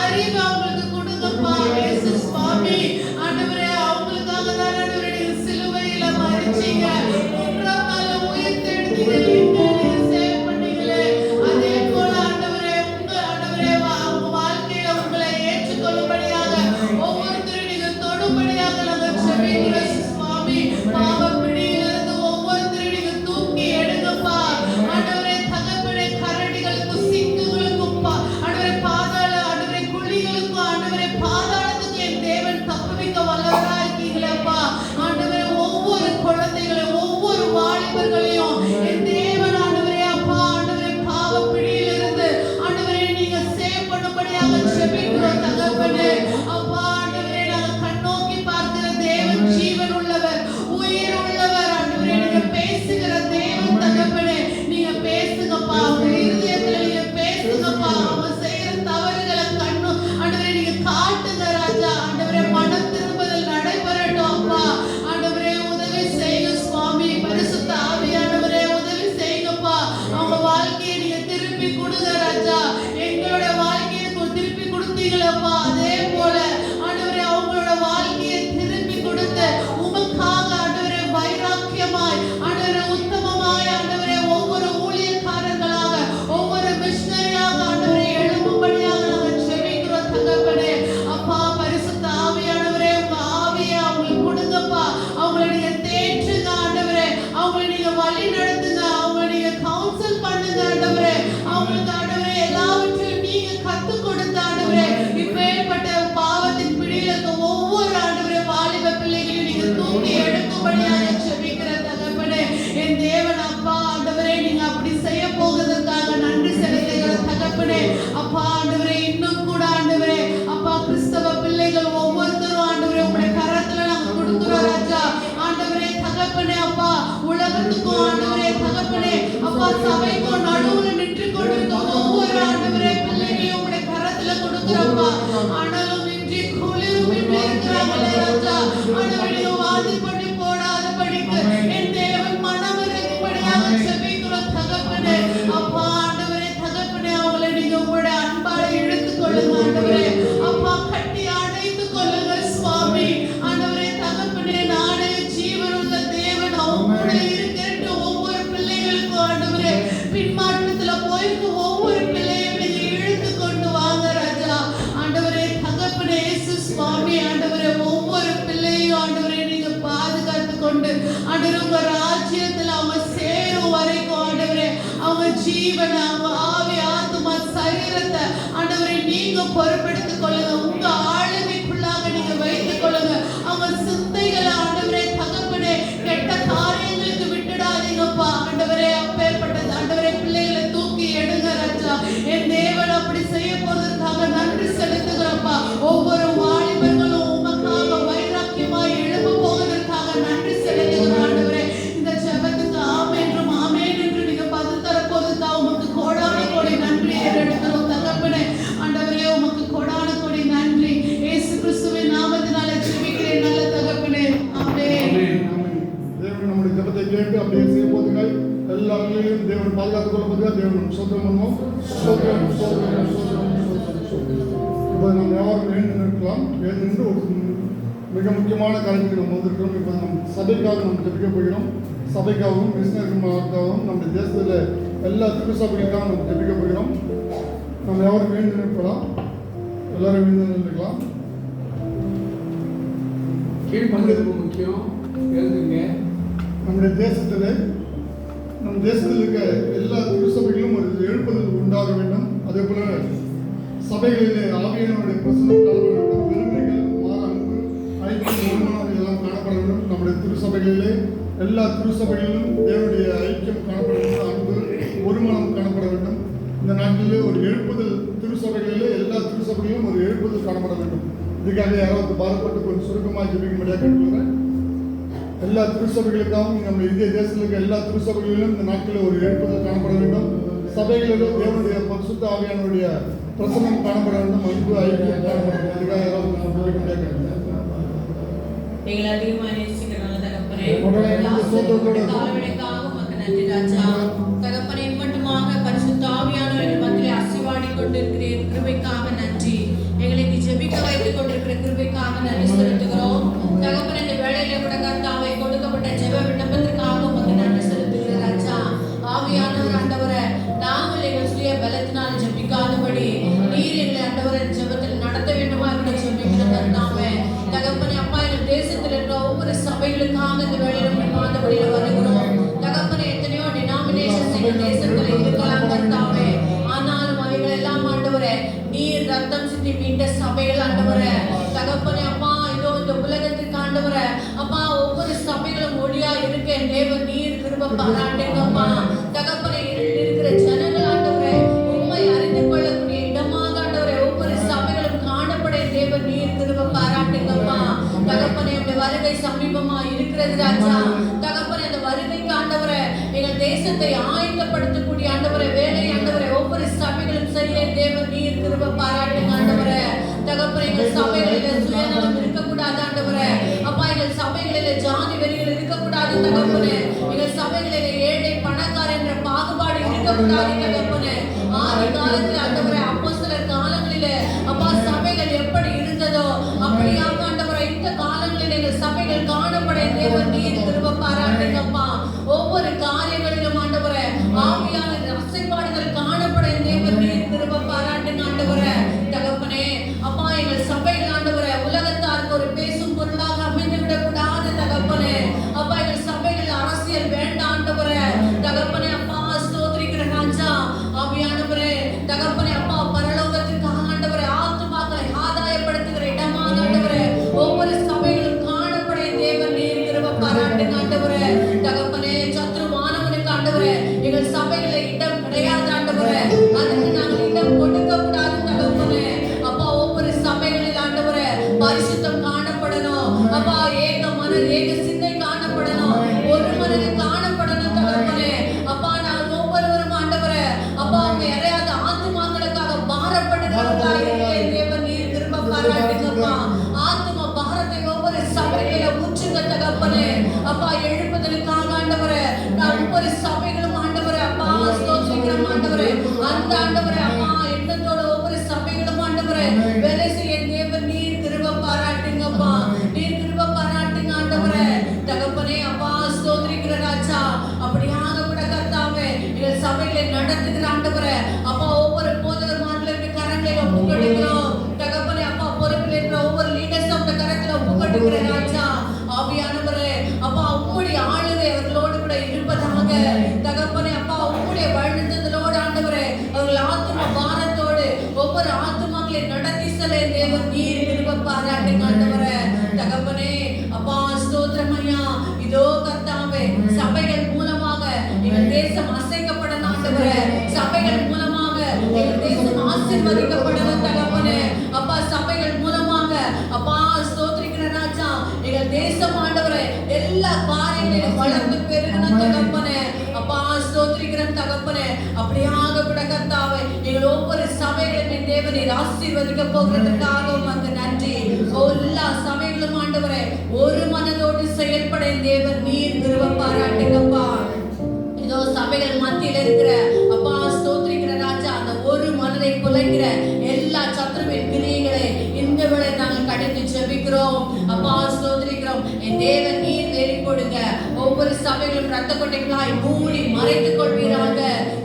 அறிவு அவங்களுக்கு கொடுங்கப்பா. இயேசு சுவாமி ஆண்டவரே அவங்களுக்காக தான் ஆண்டவரே நீங்க சிலுவையில மரிச்சீங்க 3ஆம் நாள்ல உயிர் தெழுந்தீங்க நீங்க சேவ் பண்ணீங்களே அதே போல ஆண்டவரே உங்க ஆண்டவரே அவங்க வாழ்க்கையில உங்களை ஏற்றுக்கொள்ளும்படியாக ஒவ்வொருத்தரையும் நீங்க தொடும்படியாக நாங்கள் ஜெபிக்கிறோம் சுவாமி. பாவ பிடியிலிருந்து ஒவ்வொருத்தரையும் நீங்க தூக்கி எடுங்கப்பா. ஆண்டவரே தகப்பனே கரடிகளுக்கும் சிங்கங்களுக்கும் ஆண்டவரே பாதாள ஆண்டவரே குழிகளுக்கும் ஆண்டவரே பாதாளத்துக்கு என் தேவன் தப்புவிக்க வல்லவரா இருக்கீங்களேப்பா. ஆண்டவரே ஒவ்வொரு குழந்தைகளையும் ஒவ்வொரு வாலிபர்களையும் என் தேவன் ஆண்டவரே அப்பா ஆண்டவரே பாவ பிடியிலிருந்து ஆண்டவரே நீங்க சேவ் பண்ணும்படியாக ஜெபிக்கிறோம் தகப்பனே. அப்பா ஆண்டவரே நாங்க கண்ணோக்கி பார்க்கிற தேவன் ஜீவன் உள்ளவர் உயிர் உள்ளவர் ஆண்டவரே நீங்க பேசுகிற தேவன் தகப்பனே. நீங்க பேசுங்கப்பா அவங்க இருதயத்துல நீங்க பேசுங்கப்பா. அவங்க செய்யற தவறுகளை கண்ணு ஆண்டவரே நீங்க காட்டுங்க ராஜா. ஆண்டவரே மனம் திரும்புதல் நடைபெறட்டும் அப்பா. ஆண்டவரே உதவி செய்யுங்க சுவாமி. பரிசுத்த ஆவியானவரே உதவி செய்யுங்கப்பா. அவங்க வாழ்க்கையை நீங்க திருப்பி கொடுங்க ராஜா. எங்களோட வாழ்க்கையை திருப்பி கொடுத்தீங்களப்பா அதே போல ஆண்டவரே அவங்களோட வாழ்க்கையை திருப்பி கொடுத்து உமக்காக ஆண்டவரே வைராக்கியமாய் ஆண்டவரே உத்தமமாய் ஆண்டவரே ஒவ்வொரு ஊழியக்காரர்களாக ஒவ்வொரு மிஷனரியாக ஆண்டவரே எழும்பும்படியாக நாங்கள் ஜெபிக்கிறோம் தகப்பனே. அப்பா பரிசுத்த ஆவியானவரே உங்க ஆவியை அவங்களுக்கு கொடுங்கப்பா. அவங்களை நீங்க தேற்றுங்க ஆண்டவரே. அவங்களை நீங்க வழி நடத்துங்க. அவங்களை நீங்க கவுன்சில் பண்ணுங்க ஆண்டவரே. அவங்களுக்கு ஆண்டவரே எல்லாவற்றையும் நீங்க கத்துக் கொடுத்த ஆண்டவரே இப்பேற்பட்ட பாவத்தின் பிடியில இருக்க ஒவ்வொரு ஆண்டவரே வாலிப பிள்ளைகளையும் நீங்க தூக்கி எடுக்கும்படியாக ஜெபிக்கிற தகப்பனே. என் தேவன் அப்பா ஆண்டவரே நீங்க அப்படி செய்ய போகிறதுக்காக நன்றி செலுத்துகிற தகப்பனே. அப்பா ஆண்டவரே இன்னும் கூட ஆண்டவரே அப்பா கிறிஸ்தவ பிள்ளைகள் ஒவ்வொருத்தரும் ஆண்டவரே உங்களுடைய கரத்துல நாங்க கொடுக்கிறோம் ராஜா. ஆண்டவரே தகப்பனே அப்பா உலகத்துக்கும் ஆண்டவரே தகப்பனே அப்பா சபைக்கும் நடுவுல நின்று கொண்டிருக்கும் ஒவ்வொரு ஆண்டவரே பிள்ளைகளையும் உங்களுடைய கரத்துல கொடுக்கிறப்பா. ஆனாலும் இன்றி குளிரும் இன்றி இருக்கிறாங்களே ராஜா. ஆண்டவரே நீங்க வாதி பண்ணி போடாத படிக்கு என் தேவன் மனமிறங்கும்படியாக ஜெபிக்கிறோம் தகப்பனே. அப்பா ஆண்டவரே தகப்பனே அவங்களை நீங்க உங்களுடைய அன்பால இழுத்துக் கொள்ளுங்க ஆண்டவரே. அப்பா கொண்டு ஆண்டவரே உங்க ராஜ்யத்துல அவங்க சேரும் வரைக்கும் ஆண்டவரே அவங்க ஜீவனை அவங்க ஆவி ஆத்மா சரீரத்தை ஆண்டவரே நீங்க பொறுப்பெடுத்துக் கொள்ளுங்க. உங்க ஆளுமைக்குள்ளாக நீங்க வைத்துக் கொள்ளுங்க. அவங்க சிந்தைகளை ஆண்டவரே தகப்பனே கெட்ட காரியங்களுக்கு விட்டுடாதீங்கப்பா ஆண்டவரே. அப்பேற்பட்டது ஆண்டவரே பிள்ளைகளை தூக்கி எடுங்க ராஜா. என் தேவன் அப்படி செய்ய போவதற்காக நன்றி செலுத்துகிறப்பா. ஒவ்வொரு வாலிபர்களும் உமக்காக வைராக்கியமாய் எழும்ப போவதற்காக நன்றி செலுத்துகிறோம் ஆண்டவரே. இந்த ஜெபத்துக்கு ஆமென் என்றும் ஆமென் என்று நீங்க பதில் தரப்போவதற்காக உமக்கு கோடான கோடி நன்றி ஏறெடுக்கிறோம் தகப்பனே. ஆண்டவரே உமக்கு கோடான கோடி நன்றி. இயேசு கிறிஸ்துவின் நாமத்தினால ஜெபிக்கிறேன் நல்ல தகப்பனே. ஆமென். தேவன் நம்முடைய ஜெபத்தை கேட்டு அப்படியே செய்ய போதுங்கள். எல்லா நிலையிலும் தேவன் பாதுகாத்துக் கொள்வதற்காக தேவன் சோத்திரம் பண்ணுவோம். சோத்திரம் சோத்திரம் சோத்திரம் சோத்திரம். இப்போ நம்ம யாரும் எழுந்து நிற்கலாம். எழுந்து நின்று ஒரு மிக முக்கியமான காரியத்துக்கு நம்ம வந்திருக்கிறோம். இப்போ நம் சபைக்காக நம்ம ஜெபிக்க போகிறோம். சபைக்காகவும் மிஷினரிகளுக்காகவும் நம்முடைய தேசத்தில் எல்லா திருச்சபைகளுக்காகவும் நம்ம ஜெபிக்க போகிறோம். நம்ம யாரும் எழுந்து நிற்பலாம். எல்லாரும் எழுந்து நின்றுக்கலாம். கீழ்ப்படிறது ரொம்ப முக்கியம். எழுதுங்க. நம்முடைய தேசத்தில் இருக்க எல்லா திருச்சபைகளும் ஒரு எழுப்புதல் உண்டாக வேண்டும். அதே போல சபைகளிலே ஆவியானவருடைய பிரசன்னம் காணப்பட வேண்டும். பெருமைகள், அன்பு, ஐக்கியம், ஒருமனம் இதெல்லாம் காணப்பட வேண்டும். நம்முடைய திருச்சபைகளிலே எல்லா திருச்சபைகளிலும் தேவனுடைய ஐக்கியம் காணப்பட வேண்டும். அன்பு, ஒருமனம் காணப்பட வேண்டும். இந்த நாட்டிலே ஒரு எழுப்புதல் திருச்சபைகளிலே எல்லா திருச்சபைகளிலும் ஒரு எழுப்புதல் காணப்பட வேண்டும். இதுக்காக யாராவது பாரப்பட்டு கொஞ்சம் சுருக்கமாக ஜெபிக்கும்படியாக கேட்டுக்கிறேன். எல்லா திருச்சபைகளுக்காகவும் நம்ம இந்திய தேசத்தில் இருக்க எல்லா திருச்சபைகளிலும் இந்த நாட்களில் ஒரு எழுப்புதல் காணப்பட வேண்டும். சபைகளிலும் தேவனுடைய பரிசுத்த ஆவியானுடைய பிரசன்னம் காணப்பட வேண்டும். அன்பு, ஐக்கியம் காணப்பட வேண்டும். இதுக்காக யாராவது எங்களை அதிகமாக நேசிக்கிற நல்ல தகப்பனே, சோத்திரத்தோட காலவெளிக்காக உமக்கு நன்றி ராஜா. தகப்பனே மட்டுமாக பரிசுத்த ஆவியானவர் எங்கள் மத்தியிலே அசைவாடி கொண்டிருக்கிறேன் கிருபைக்காக நன்றி. எங்களுக்கு ஜெபிக்க வைத்துக் கொண்டிருக்கிற கிருபைக்காக நன்றி செலுத்துகிறோம். தகப்பனே இந்த வேளையிலே கூட கர்த்தாவே கொடுக்கப்பட்ட ஜெப விண்ணப்பத்திற்காக உமக்கு நன்றி செலுத்துகிற ராஜா. ஆவியானவர் ஆண்டவரே, நாங்கள் எங்கள் சுய பலத்தினால் ஜெபிக்காதபடி நீர் எங்களை ஆண்டவரை ஜெபத்தில் நடத்த வேண்டுமா கூட ஜெபிக்கிற கர்த்தாவே. தகப்பனே அப்பா, எங்கள் தேசத்தில் இருக்கிற ஒவ்வொரு சபைகளுக்காக இந்த வேளையில மாதபடியில வருகிறோம். தகப்பனே எத்தனையோ டினாமினேஷன்ஸ் எங்கள் தேசத்தில் இருக்கலாம் கர்த்தாவே. ஆனாலும் அவைகள் எல்லாம் ஆண்டவரே நீர் ரத்தம் சிந்தி மீண்ட சபைகள் ஆண்டவரே. தகப்பனே அப்பா, இதோ இந்த உலகத்திற்கு ஆண்டவரே அப்பா ஒவ்வொரு சபைகளும் ஒளியா இருக்க தேவன் நீர் கிருபை பாராட்டுங்கப்பா. தகப்பனே இருக்கிற ஜனங்கள் ஆண்டவரே உண்மை அறிந்து கொள்ளக்கூடிய இடமாக ஆண்டவரே ஒவ்வொரு சபைகளும் காணப்பட தேவன் நீர் கிருபை பாராட்டுங்கப்பா. தகப்பனே உடைய வருகை சமீபமா இருக்கிறது ராஜா. தகப்பனே அந்த வருகைக்கு ஆண்டவரே எங்கள் தேசத்தை ஆயத்தப்படுத்தக்கூடிய ஆண்டவரே வேலை ஆண்டவரே ஒவ்வொரு சபைகளும் செய்ய தேவன் நீர் கிருபை பாராட்டுங்க ஆண்டவரே. தகப்பனே எங்கள் சபைகளிலே சுயநலம் இருக்கக்கூடாது ஆண்டவரே. அப்பா எங்கள் சபைகளிலே ஜாதி வெறிகள் இருக்கக்கூடாது தகப்பனே. எங்கள் சபைகளிலே ஏழை பணக்காரர் என்ற பாகுபாடு இருக்கக்கூடாது தகப்பனே. ஆதி காலத்தில் ஆண்டவரே அப்போஸ்தலர் காலங்களிலே அப்பா சபைகள் எப்படி இருந்ததோ அப்படியாக ஆண்டவரே இந்த காலங்களில் எங்கள் சபைகள் காணப்பட தேவன் நீர் கிருபை பாராட்டுங்கப்பா. ஒவ்வொரு காரியங்களிலும் ஆண்டவரே ஆவியான அசைப்பாடுகள் காணப்பட தேவன் நீர் கிருபை பாராட்டுங்க ஆண்டவரே. தகப்பனே அப்பா எங்கள் சபைகள் ஆண்டவரே உலகத்தாருக்கு ஒரு பேசும் பொருளாக அமைந்து விடக்கூடாது தகப்பனே. அப்பா எங்கள் சபைகள் அரசியல் வேண்டாம் ஆண்டவரே. தகப்பனே அப்பா ஸ்தோத்திரிக்கிற ராஜா ஆவியானவரே. தகப்பனே அப்பா பரலோகத்திற்காக ஆண்டவரே ஆத்துமாக்களை ஆதாயப்படுத்துகிற இடமாக ஆண்டவரே ஒவ்வொரு சபைகளும் காணப்பட தேவன் நீர் கிருபை பாராட்டுங்க ஆண்டவரே. தகப்பனே சத்ருவானவனுக்கு ஆண்டவரே எங்கள் சபைகளில் இடம் கிடையாது ஆண்டவரே. அதுக்கு நாங்கள் இடம் கொடுக்க கூடாது தகப்பனே. அப்பா ஒவ்வொரு சபைகளில் ஆண்டவரே பரிசுத்தம் காணப்படணும். அப்பா ஏக மனம் ஏக சிந்தை காணப்படணும். ஒரு மனது காணப்படணும் தகப்பனே. அப்பா நாங்கள் ஒவ்வொருவரும் ஆண்டவரே அப்பா அவங்க யாரையாவது ஆத்துமாக்களுக்காக பாரப்படுகிறவர்களாக தேவன் நீர் கிருபை பாராட்டுங்கப்பா. ஆத்தும பாரத்தை ஒவ்வொரு சபையில ஊற்றுங்க தகப்பனே. அப்பா எழுப்புதலுக்காக ஆண்டவரே நான் ஒவ்வொரு சபைகளும் ஆண்டவரே அப்பா ஸ்தோத்திரிக்கிறோம் ஆண்டவரே. அந்த ஆண்டவரே அப்பா எண்ணத்தோட ஒவ்வொரு சபைகளும் ஆண்டவரே வேலை செய்ய தேவன் நீர் கிருபை பாராட்டுங்கப்பா. நீர் கிருபை பாராட்டுங்க ஆண்டவரே. தகப்பனே அப்பா ஸ்தோத்திரிக்கிற ராஜா அப்படியாக கூட கர்த்தாவே எங்கள் சபைகளை நடத்துகிற ஆண்டவரே அப்பா ஒவ்வொரு போதகர்மார்களுடைய கரங்களை ஒப்புக்கொடுக்கிறோம் தகப்பனே. அப்பா பொறுப்பில் இருக்கிற ஒவ்வொரு லீடர்ஸ் அந்த கரத்துல ஒப்புக்கொடுக்கிற ராஜா ஆவியானவரே அப்பா தகப்பனே அப்பா உங்களுடைய வழிநடத்துதலோடு ஆண்டவரே அவர்கள் ஆத்தும பாரத்தோடு ஒவ்வொரு ஆத்துமாக்களை நடத்தி செல்ல தேவன் நீர் கிருபை பாராட்டுங்க ஆண்டவரே. தகப்பனே அப்பா ஸ்தோத்திரம் ஐயா. இதோ கர்த்தாவே சபைகள் மூலமாக எங்கள் தேசம் அசைக்கப்படணும் ஆண்டவரே. சபைகள் மூலமாக எங்கள் தேசம் ஆசீர்வதிக்கப்படணும் தகப்பனே. அப்பா சபைகள் மூலமாக அப்பா ஸ்தோத்திரிக்கிற ராஜா எங்கள் தேசம் ஆண்டவரே எல்லா காரியங்களிலும் வளர்ந்து பெருகணும் தகப்பனே. அப்பா ஸ்தோத்திரிக்கிற தகப்பனே அப்படியாக விட கர்த்தாவே எங்கள் ஒவ்வொரு சபைகளின் தேவனை ஆசீர்வதிக்க போகிறதுக்காக உமக்கு நன்றி. எல்லா சபைகளும் ஆண்டவரே ஒரு மனதோடு செயல்பட தேவன் நீர் கிருபை பாராட்டுங்கப்பா. இதோ சபைகள் மத்தியில் இருக்கிற அப்பா ஸ்தோத்திரிக்கிற ராஜா அந்த ஒரு மனதை குலைக்கிற எல்லா சத்துருவின் கிரியைகளை இந்த வேளை நாங்கள் கடிந்து ஜெபிக்கிறோம். அப்பா ஸ்தோத்திரிக்கிறோம். என் தேவன் நீர் வேலி கொடுங்க. ஒவ்வொரு சபைகளும் ரத்த கொட்டைகளாய் மூடி மறைத்துக் கொள்வீராக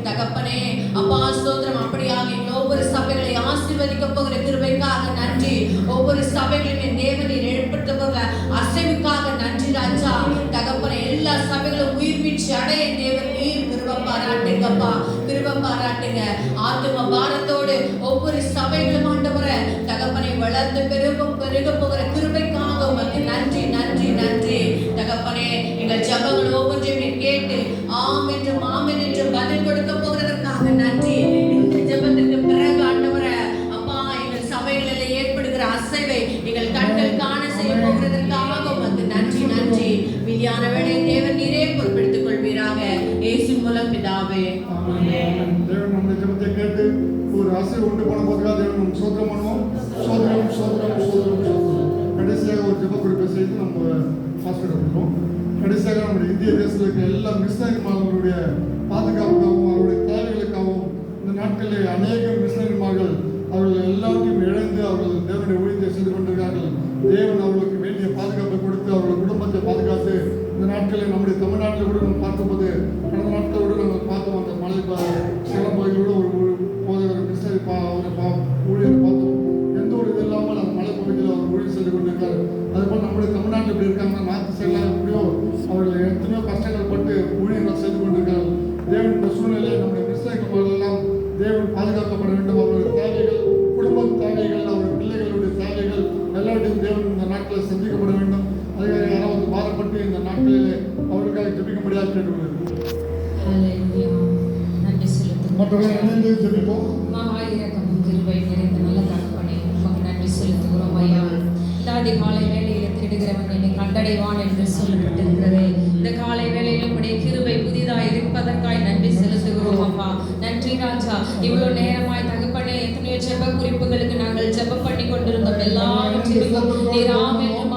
தகப்பனே. அப்பா ஸ்தோத்திரம் அப்படியாக ஒவ்வொரு சபைகளை ஆசீர்வதிக்க போகிற கிருபைக்காக நன்றி. ஒவ்வொரு சபைகளையும் என் தேவனை ஏற்படுத்த போகிற அசைவுக்காக நன்றி ராஜா தகப்பனே. எல்லா சபைகளும் உயிர் மீட்சி அடைய தேவன் நீர் கிருபை பாராட்டுங்கப்பா. கிருபை பாராட்டுங்க. ஆத்தும பாரத்தோடு ஒவ்வொரு சபைகளும் ஆண்டவரே தகப்பனை வளர்ந்து பெருக போகிற கிருபைக்காக உமக்கு நன்றி நன்றி நன்றி தகப்பனே. எங்கள் ஜெபங்கள் ஒவ்வொன்றையும் கேட்டு ஆம் என்றும் ஆமென் என்றும் பதில் கொடுக்க போகிறதற்காக நன்றி. இந்த ஜெபத்திற்கு பிறகு ஆண்டவரே அப்பா எங்கள் சபைகளில் ஏற்படுகிற அசைவை எங்கள் கண்கள் காண செய்ய போகிறதற்காக உமக்கு நன்றி நன்றி. விதியான வேளை தேவன் நீரே பொறுப்பெடுத்துக் கொள்வீராக இயேசு மூலம் பிதாவே. தேவன் நம்முடைய ஜெபத்தை கேட்டு ஒரு அசை உண்டு பண்ண போதுக்காக தேவன் நம்ம சோதரம் பண்ணுவோம். சோதரம் சோதரம் சோதரம் சோதரம். கடைசியாக ஒரு ஜெப குறிப்பை செய்து நம்ம ஹாஸ்பிட்டல் பண்ணுறோம். கடைசியாக நம்முடைய இந்திய தேசத்தில் இருக்க எல்லா மிஷனரிமார்களுடைய பாதுகாப்புக்காகவும் அவருடைய தேவைகளுக்காகவும் இந்த நாட்களில் அநேக மிஷனரிமார்கள் அவர்கள் எல்லாத்தையும் இழந்து அவர்கள் தேவனுடைய ஊழியத்தை செய்து கொண்டிருக்கிறார்கள். தேவன் அவர்களுக்கு வேண்டிய பாதுகாப்பை கொடுத்து அவர்கள் குடும்பத்தை பாதுகாத்து இந்த நாட்களில் நம்முடைய தமிழ்நாட்டில் கூட நம்ம பார்க்கும்போது கடந்த நாட்களோடு நாங்கள் பார்த்தோம். அந்த மலை சேலம் பகுதியோடு ஒரு மிஷனரி ஊழியரை பார்த்தோம். எந்த ஒரு இது இல்லாமல் அந்த மலை பகுதியில் அவர் ஊழியர் செய்து கொண்டிருக்காரு. அதுபோல் நம்முடைய தமிழ்நாட்டில் எப்படி இருக்காங்கன்னா நார்த்து சைடில் எப்படியோ அவர்கள் எத்தனையோ கஷ்டங்கள் பட்டு ஊழியர்கள் செய்து கொண்டிருக்கிறார்கள். தேவன் இந்த சூழ்நிலையை நம்முடைய மிஷனரிகள் எல்லாம் தேவன் பாதுகாக்கப்பட வேண்டும். அவர்களுடைய தேவைகள், குடும்ப தேவைகள், அவருடைய பிள்ளைகளுடைய தேவைகள் எல்லாத்தையும் தேவன் இந்த நாட்களில் சந்திக்கப்பட வேண்டும். அதுக்காக யாராவது பாரப்பட்டு இந்த நாட்களிலே அவர்களுக்காக ஜெபிக்க முடியாது கேட்டுக்கொள்கிறேன். நன்றி செலுத்துகிறோம். மற்றவர்கள் இணைந்து ஜெபிப்போம். மகா இரக்கமும் கிருபை நிறைந்த நல்ல தகப்பனே உமக்கு நன்றி செலுத்துகிறோம் ஐயா. இல்லாதி காலை வேளையில திருடுகிறவன் என்னை கண்டடைவான் என்று சொல்லப்பட்டிருக்கிறது. இந்த காலை வேளையிலும் உடைய கிருபை புதிதாய் இருப்பதற்காய் நன்றி செலுத்துகிறோம் அப்பா. நன்றி ராஜா. இவ்வளவு நேரமாய் தகப்பனே எத்தனையோ ஜெப குறிப்புகளுக்கு நாங்கள் ஜெபம் பண்ணி கொண்டிருந்தோம். எல்லாவற்றிற்கும் நீர்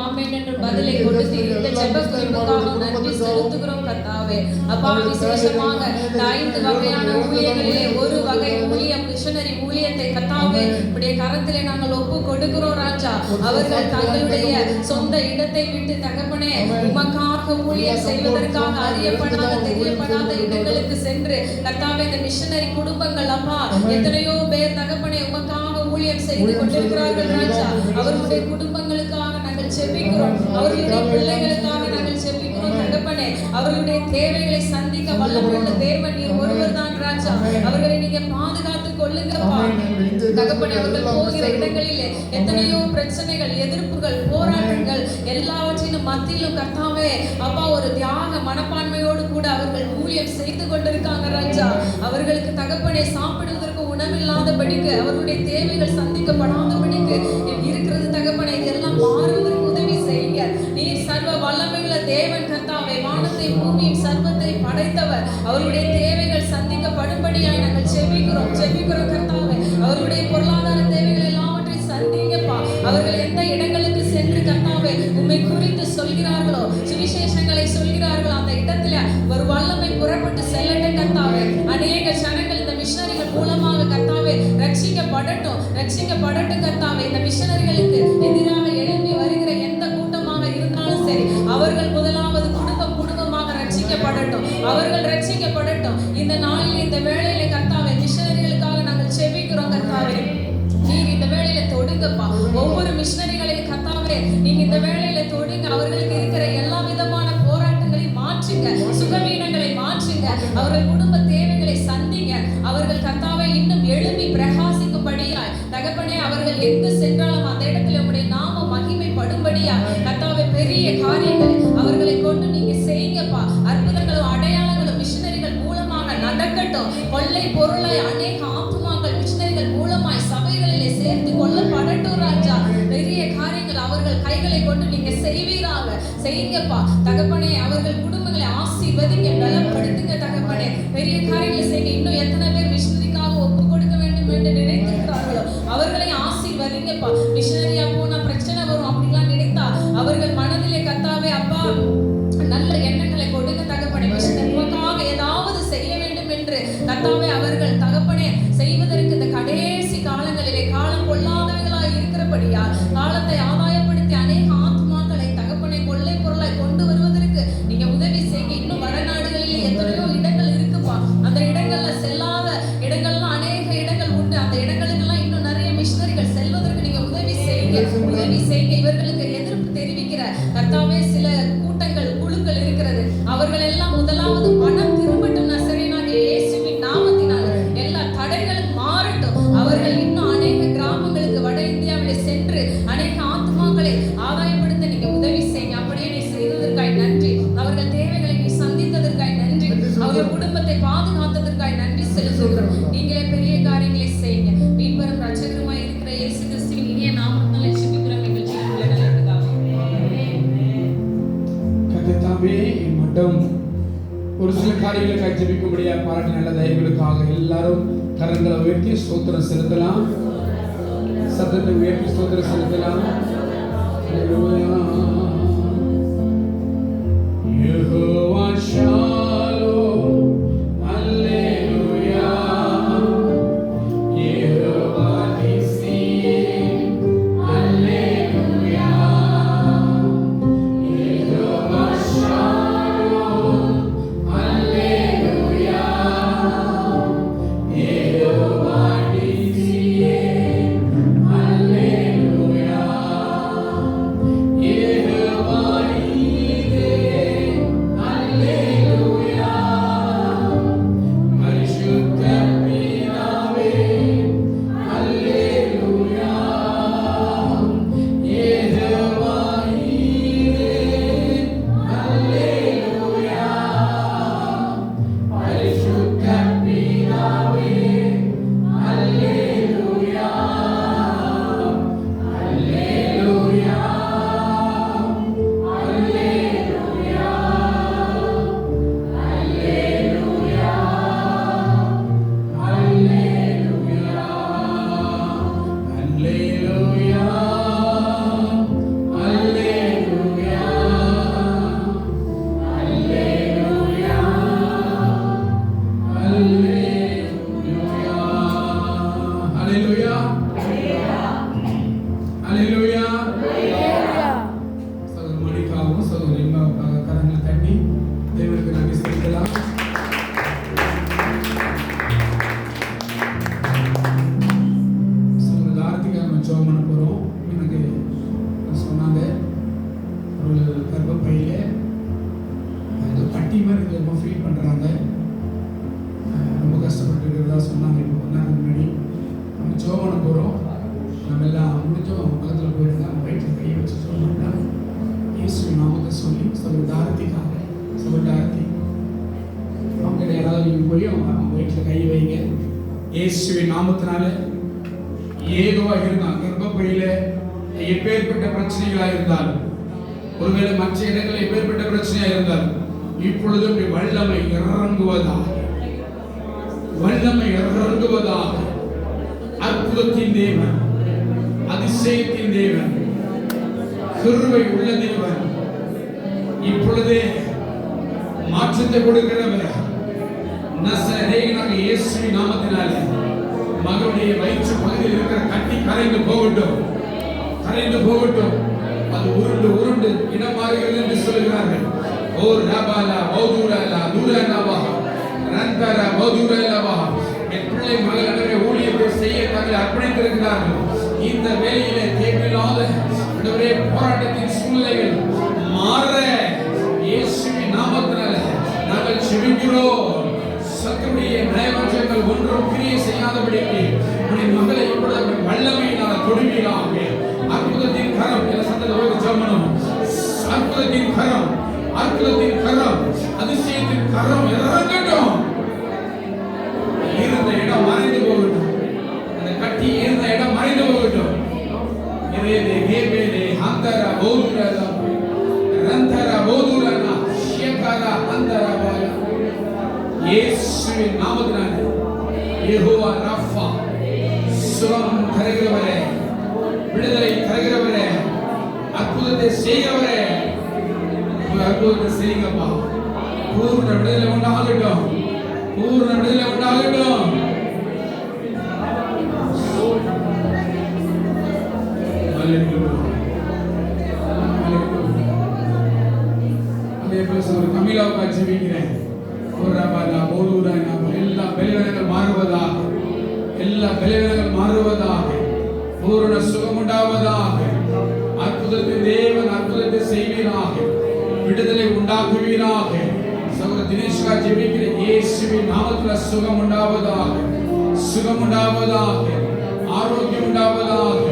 ஆமென் என்று பதிலை கொடுத்து இந்த ஜெப குறிப்புக்காக நன்றி செலுத்துகிறோம் கர்த்தாவே. அப்பா விசேஷமாக 5 வகையான ஊழியங்களிலே ஒரு வகை ஊழியம் மிஷனரி ஊழியத்தை கர்த்தாவே உடைய கரத்திலே நாங்கள் ஒப்பு கொடுக்கிறோம் ராஜா. அவர்கள் தங்களுடைய சொந்த இடத்தை விட்டு தகப்பனே உமக்காக ஊழியம் செய்வதற்காக அறியப்படாத தெரியப்படாத இடங்களுக்கு சென்று கர்த்தாவே இந்த மிஷனரி குடும்பங்கள் அப்பா எத்தனையோ பேர் தகப்பனே உமக்காக ஊழியம் செய்து கொண்டிருக்கிறார்கள் ராஜா. அவர்களுடைய குடும்பங்களுக்காக நாங்கள் செபிக்கிறோம். அவர்களுடைய பிள்ளைகளுக்காக நாங்கள் செபிக்கிறோம் தகப்பனே. அவர்களுடைய தேவைகளை சந்திக்க வல்லமையுள்ள தேவன் நீர் ஒருவர் தான் ராஜா. அவர்களை நீங்க பாதுகாத்துக் கொள்ளுங்கப்பா தகப்பனே. அவர்கள் போகிற இடங்களிலே எத்தனையோ பிரச்சனைகள், எதிர்ப்புகள், போராட்டங்கள் எல்லாவற்றிலும் மத்தியிலும் கர்த்தாவே அப்பா ஒரு தியாக மனப்பான்மையோடு கூட அவர்கள் ஊழியம் செய்து கொண்டிருக்காங்க ராஜா. அவர்களுக்கு தகப்பனே சாப்பிடுவதற்கு உணவில்லாதபடிக்கு அவர்களுடைய தேவைகள் சந்திக்கப்படாதபடிக்கு இருக்கிறது தகப்பனே. இதெல்லாம் மாறுவதற்கு உதவி செய்யுங்க. நீர் சர்வ வல்லமையுள்ள தேவன் கர்த்தாவே. வானத்தை பூமியின் சர்வத்தை படைத்தவர். அவர்களுடைய தேவைகள் சந்திக்கப்படும்படியாய் நாங்கள் செபிக்கிறோம் கர்த்தாவே. அவர்களுடைய பொருளாதார தேவைகள் எல்லாவற்றையும் சந்திங்கப்பா. அவர்கள் எந்த இடங்களுக்கு சென்று கர்த்தாவே உம்மை குறித்து சொல்கிறார்களோ, சுவிசேஷங்களை சொல்கிறார்களோ, அந்த இடத்துல ஒரு வல்லமை புறப்பட்டு செல்லட்டும் கர்த்தாவே. அநேக ஜனங்கள் இந்த மிஷனரிகள் மூலமாக கர்த்தாவே ரட்சிக்கப்படட்டும் கர்த்தாவே. இந்த மிஷனரிகளுக்கு எதிராக எழும்பி வருகிற எந்த கூட்டமாக இருந்தாலும் சரி அவர்கள் முதலாவது குடும்பமாக ரட்சிக்கப்படட்டும். அவர்கள் ரட்சிக்கப்படட்டும். இந்த நாளில் இந்த வேளையில கர்த்தாவே மிஷனரிகளுக்காக நாங்கள் செபிக்கிறோம் கர்த்தாவே. நீர் இந்த வேளையில தொடுங்கப்பா. ஒவ்வொரு மிஷனரிகளையும் கர்த்தாவே நீங்க இந்த வேளையில தொடுங்க. அவர்களுக்கு இருக்கிற எல்லா விதமான போராட்டங்களையும் மாற்றுங்க, சுகவீனங்களை மாற்றுங்க. அவர்கள் குடும்ப தேவைகளை சந்திங்க. அவர்கள் கர்த்தாவை இன்னும் எழும்பி பிரகாசிக்கும்படியாய் தகப்பனே, அவர்கள் எங்கு சென்றாலும் அந்த இடத்துல உம்முடைய நாம மகிமைப்படும்படியா கர்த்தாவே பெரிய காரியங்களை அவர்களை கொண்டு நீங்க செய்யுங்கப்பா. அற்புதங்களும் அடையாளங்களும் மிஷனரிகள் மூலமாக நடக்கட்டும். கொள்ளை பொருளாய் அநேக ஆத்துமாக்கள் மிஷனரிகள் மூலமாய் சபைகளிலே சேர்த்து கொள்ளப்படட்டும் ராஜா. பெரிய காரியங்கள் அவர்கள் கைகளை கொண்டு நீங்க செய்வீராக. செய்யுங்கப்பா தகப்பனே. அவர்கள் குடும்பங்களை ஆசீர்வதிங்க, பலப்படுத்துங்க தகப்பனே. பெரிய காரியங்களை செய்யுங்க. இன்னும் எத்தனை பேர் மிஷனரிக்காக ஒப்பு கொடுக்க வேண்டும் என்று நினைத்திருக்கிறார்களோ அவர்களை ஆசீர்வதிங்கப்பா. மிஷனரியா போனா பிரச்சனை வரும் அப்படிலாம் நினைத்தா அவர்கள் மனதிலே கர்த்தாவே அப்பா நல்ல எண்ணங்களை கொடுங்க தகப்பனே. மிஷனரிக்காக ஏதாவது செய்ய வேண்டும் என்று கர்த்தாவே அவர்கள் தகப்பனே செய்வதற்கு இந்த கடைசி காலங்களிலே காலம் கொள்ளாதவர்களாய் இருக்கிறபடியா காலத்தை ஆதாயப்படுத்தி அநேக ஆத்மாக்களை தகப்பனை கொள்ளை பொருளாய் கொண்டு வருவதற்கு நீங்க உதவி செய்யுங்க. இன்னும் வடநாடுகளில் எத்தனையோ இடங்கள் இருக்குப்பா. அந்த இடங்கள்ல செல்லாத இடங்கள்லாம் அநேக இடங்கள் உண்டு. அந்த இடங்களுக்கெல்லாம் இன்னும் நிறைய மிஷனரிகள் செல்வதற்கு நீங்க உதவி செய்யுங்க. உதவி செய்யுங்க. இவர்களுக்கு எதிர்ப்பு தெரிவிக்கிற கர்த்தாவே சில கூட்டங்கள் குழுக்கள் இருக்கிறது. அவர்கள் எல்லாம் முதலாவது மனம் திரும்பட்டும். நசரேயனாகிய இயேசுவின் நாமத்தினால் எல்லா தடைகளும் மாறட்டும். அவர்கள் இன்னும் அநேக கிராமங்களுக்கு வட இந்தியாவிலே சென்று அநேக ஆத்துமாக்களை ஆதாயப்படுத்த நீங்க உதவி செய்யுங்க. அப்படியே நீ செய்ததற்காய் நன்றி. அவர்கள் தேவைகளை நீ சந்தித்ததற்காய் நன்றி. அவர்கள் குடும்பத்தை பாதுகாத்ததற்காய் நன்றி செலுத்துகிறோம். நீங்களே பெரிய காரியங்களை செய்யுங்க. மீட்பரும் ரட்சகருமாய் இருக்கிற இயேசு கிறிஸ்துவின் இனிய நாமத்தினாலே ஜெபிக்கிறோம் எங்கள் ஜீவனுள்ள நல்ல பிதாவே. கர்த்தாவே, மட்டும் ஒரு சில காரியங்களுக்காக ஜெபிக்கும்படியா பாராட்டி நல்ல தயவுகளுக்காக எல்லாரும் கரங்களை உயர்த்தி ஸ்தோத்திரம் செலுத்தலாம். சத்தத்தை உயர்த்தி ஸ்தோத்திரம் செலுத்தலாம். யெகோவா ஷாலோம், அல்லேலூயா. யெகோவா நிசி, அல்லேலூயா. யெகோவா ஷாலோம், அல்லேலூயா. யெகோவா நிசி, அல்லேலூயா. யெகோவா ஈரே, அல்லேலூயா. பரிசுத்த பிதாவே, அல்லேலூயா. யெகோவா ஈரே, அல்லேலூயா. பரிசுத்த பிதாவே, அல்லேலூயா. அல்லேலூயா. அல்லேலூயா. அல்லேலூயா. அல்லேலூயா. அல்லேலூயா. அல்லேலூயா. அல்லேலூயா. அல்லேலூயா. அல்லேலூயா. சகோதரர் மணிக்காகவும் சகோதரி இம்மாவுக்காக கரங்களை தட்டி தேவனுக்கு நன்றி செலுத்தலாம். சகோதரர் ஆர்த்திக்காக நம்ம ஜெபம் பண்ண போகிறோம். எனக்கு சொன்னாங்க ஒரு கர்ப்பப்பையில ஏதோ கட்டி மாதிரி ரொம்ப ஃபீல் பண்ணுறாங்க. ரொம்ப கஷ்டப்பட்டு இருக்கிறதா சொன்னாங்க. இப்போ கொஞ்ச நேரம் முன்னாடி நம்ம ஜெபம் பண்ண போகிறோம். நம்ம எல்லாம் முடிஞ்சோம் பக்கத்தில் போயிருந்தா வயிற்றில் கையை வச்சு சொன்னோம்னா இயேசு நாமத்தை சொல்லி சகோதரர் ஆர்த்திக்காக சகோதரர் ஆர்த்தி அவங்க யாராவது நீங்கள் போய் அவங்க வயிற்றில் கை வைங்க. இயேசுவின் நாமத்தினால ஏதுவாக இருந்தால் கர்ப்பப்பையில எப்பேற்பட்ட பிரச்சனைகளாக இருந்தாலும் ஒருவேளை மற்ற இடங்களில் எப்பேற்பட்ட பிரச்சனையாக இருந்தாலும் இப்பொழுதும் வல்லமை இறங்குவதாக, வல்லமை இறங்குவதாக. அற்புதத்தின் தேவன், அதிசயத்தின் தேவன், கிருபை உள்ள தேவன், இப்பொழுதே மாற்றத்தை கொடுக்கிறவர் நசரேயனாகிய இயேசுவின் நாமத்தினாலே மகனுடைய வயிற்று பகுதியில் இருக்கிற கட்டி கரைந்து போகட்டும், கரைந்து போகட்டும். அது உருண்டு உருண்டு இடம் மாறுகிறது என்று சொல்கிறார்கள். ஓ ரபாலா மௌதுரலா துரனவா ரந்தரா மௌதுரலவா. என் பிள்ளை மகளிடமே ஊழியத்தை செய்ய தங்களை அர்ப்பணித்திருக்கிறார்கள். இந்த வேலையிலே தேவையில்லாத போராட்டத்தின் சூழ்நிலைகள் மாற இயேசுவின் நாமத்தினால நாங்கள் செபிக்கிறோம். ஜெபிக்கிறோம். சத்துருடைய நயவஞ்சங்கள் ஒன்றும் கிரியை செய்யாதபடிக்கு உடைய மகளை இப்பொழுது வல்லமையினால் தொடுவீராக. அற்புதத்தின் கரம் என சந்தோஷ ஜெபம். அற்புதத்தின் கரம், அற்புதத்தின் கரம், அதிசயத்தின் கரம் இறங்கட்டும். இருந்த இடம் மறைந்து போகட்டும். அந்த கட்டி இருந்த இடம் மறைந்து போகட்டும். இரேதே கேபேதே ஹந்தர போதுரதா ரந்தர போதுரனா ஷேகர ஹந்தர பாய. இயேசுவின் நாமத்தினாலே யெகோவா ரஃபா, சுகம் தருகிறவரே, விடுதலை தருகிறவரே, அற்புதத்தை செய்கிறவரே, அற்புதத்தை செய்யுங்கப்பா. பூர்ண விடுதலை உண்டாகட்டும், பூர்ண விடுதலை உண்டாகட்டும். தமிழாவுக்கு ஜெபிக்கிறேன். எல்லா பலவீனங்கள் மாறுவதாக, எல்லா பலவீனங்கள் மாறுவதாக, பூரண சுகம் உண்டாவதாக. அற்புதத்தின் தேவன் அற்புதத்தை செய்வீராக, விடுதலை உண்டாக்குவீராக. சகோதர தினேஷ்கா ஜெபிக்கிற இயேசுவின் நாமத்தில் சுகம் உண்டாவதாக, சுகம் உண்டாவதாக, ஆரோக்கியம் உண்டாவதாக.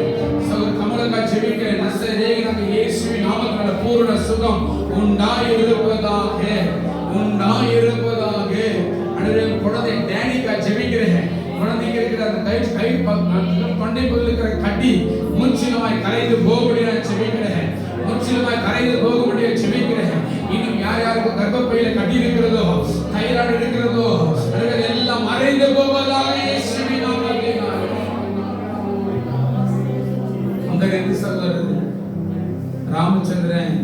சகோதர கமலக்கா ஜெபிக்கிற நசரேயனாகிய இயேசுவின் நாமத்தில் பூரண சுகம் உண்டாயிருப்பதாக, உண்டாயிருப்பதாக. குழந்தை டேனிக்கா ஜெபிக்கிறேன். குழந்தைக்கு இருக்கிற அந்த கை பண்டை பகுதியில் இருக்கிற கட்டி முற்றிலுமாய் கரைந்து போகும்படியா ஜெபிக்கிறேன். முற்றிலுமாய் கரைந்து போகும்படியா ஜெபிக்கிறேன். இன்னும் யார் யாருக்கு கர்ப்பப்பையில கட்டி இருக்கிறதோ, தைராய்டு இருக்கிறதோ, எல்லாம் மறைந்து போவதாக இயேசுவின் நாமத்தில். அந்த ரெண்டு சகோதரர் ராமச்சந்திரன்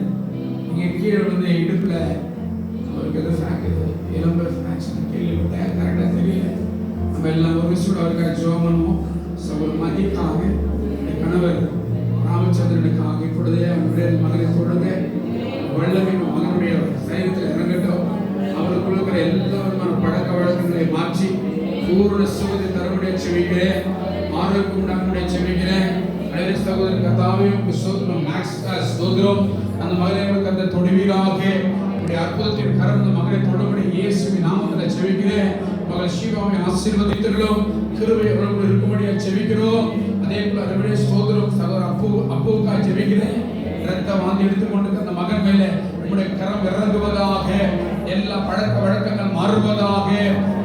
இங்கே கீழே வந்து இடுப்புல அவருக்கு ஏதோ எலும்பர் ஃப்ராக்சர் கேள்விப்பட்டேன். கரெக்டாக தெரியல. நம்ம எல்லாம் ஒரு விஷயம் அவருக்காக ஜெபம் பண்ணுவோம். சகோதரர் மதிக்காக கணவர் ராமச்சந்திரனுக்காக இப்பொழுதே அவனுடைய மகனை தொடர்ந்து வல்லமை மகனுடைய சரீரத்தில் இறங்கட்டும். அவருக்குள்ள இருக்கிற எல்லா விதமான பழக்க வழக்கங்களை மாற்றி பூர்ண சுகத்தை தரமுடைய செவிக்கிறேன். ஆரோக்கியம் உண்டாகுடைய செவிக்கிறேன். அழகு சகோதரன் கத்தாவையும் சோதரம் மேக்ஸ் சோதரம் அந்த மகனை கத்த தொடுவீராக. அற்புதத்தின் கரம் அந்த மகனை தொடுபடி இயேசுவின் நாமத்தில் செவிக்கிறேன். மகள் ஸ்ரீராமை ஆசீர்வதித்தர்களும் கிருபை அவர்களுக்கு இருக்கும்படியா செவிக்கிறோம். அதே போல அறுவடை சோதரம் சகோதர அப்புவுக்காக செவிக்கிறேன். இரத்த வாந்தி எடுத்துக்கொண்டு அந்த மகன் மேல உங்களுடைய கரம் இறங்குவதாக, எல்லா பழக்க வழக்கங்கள் மாறுவதாக,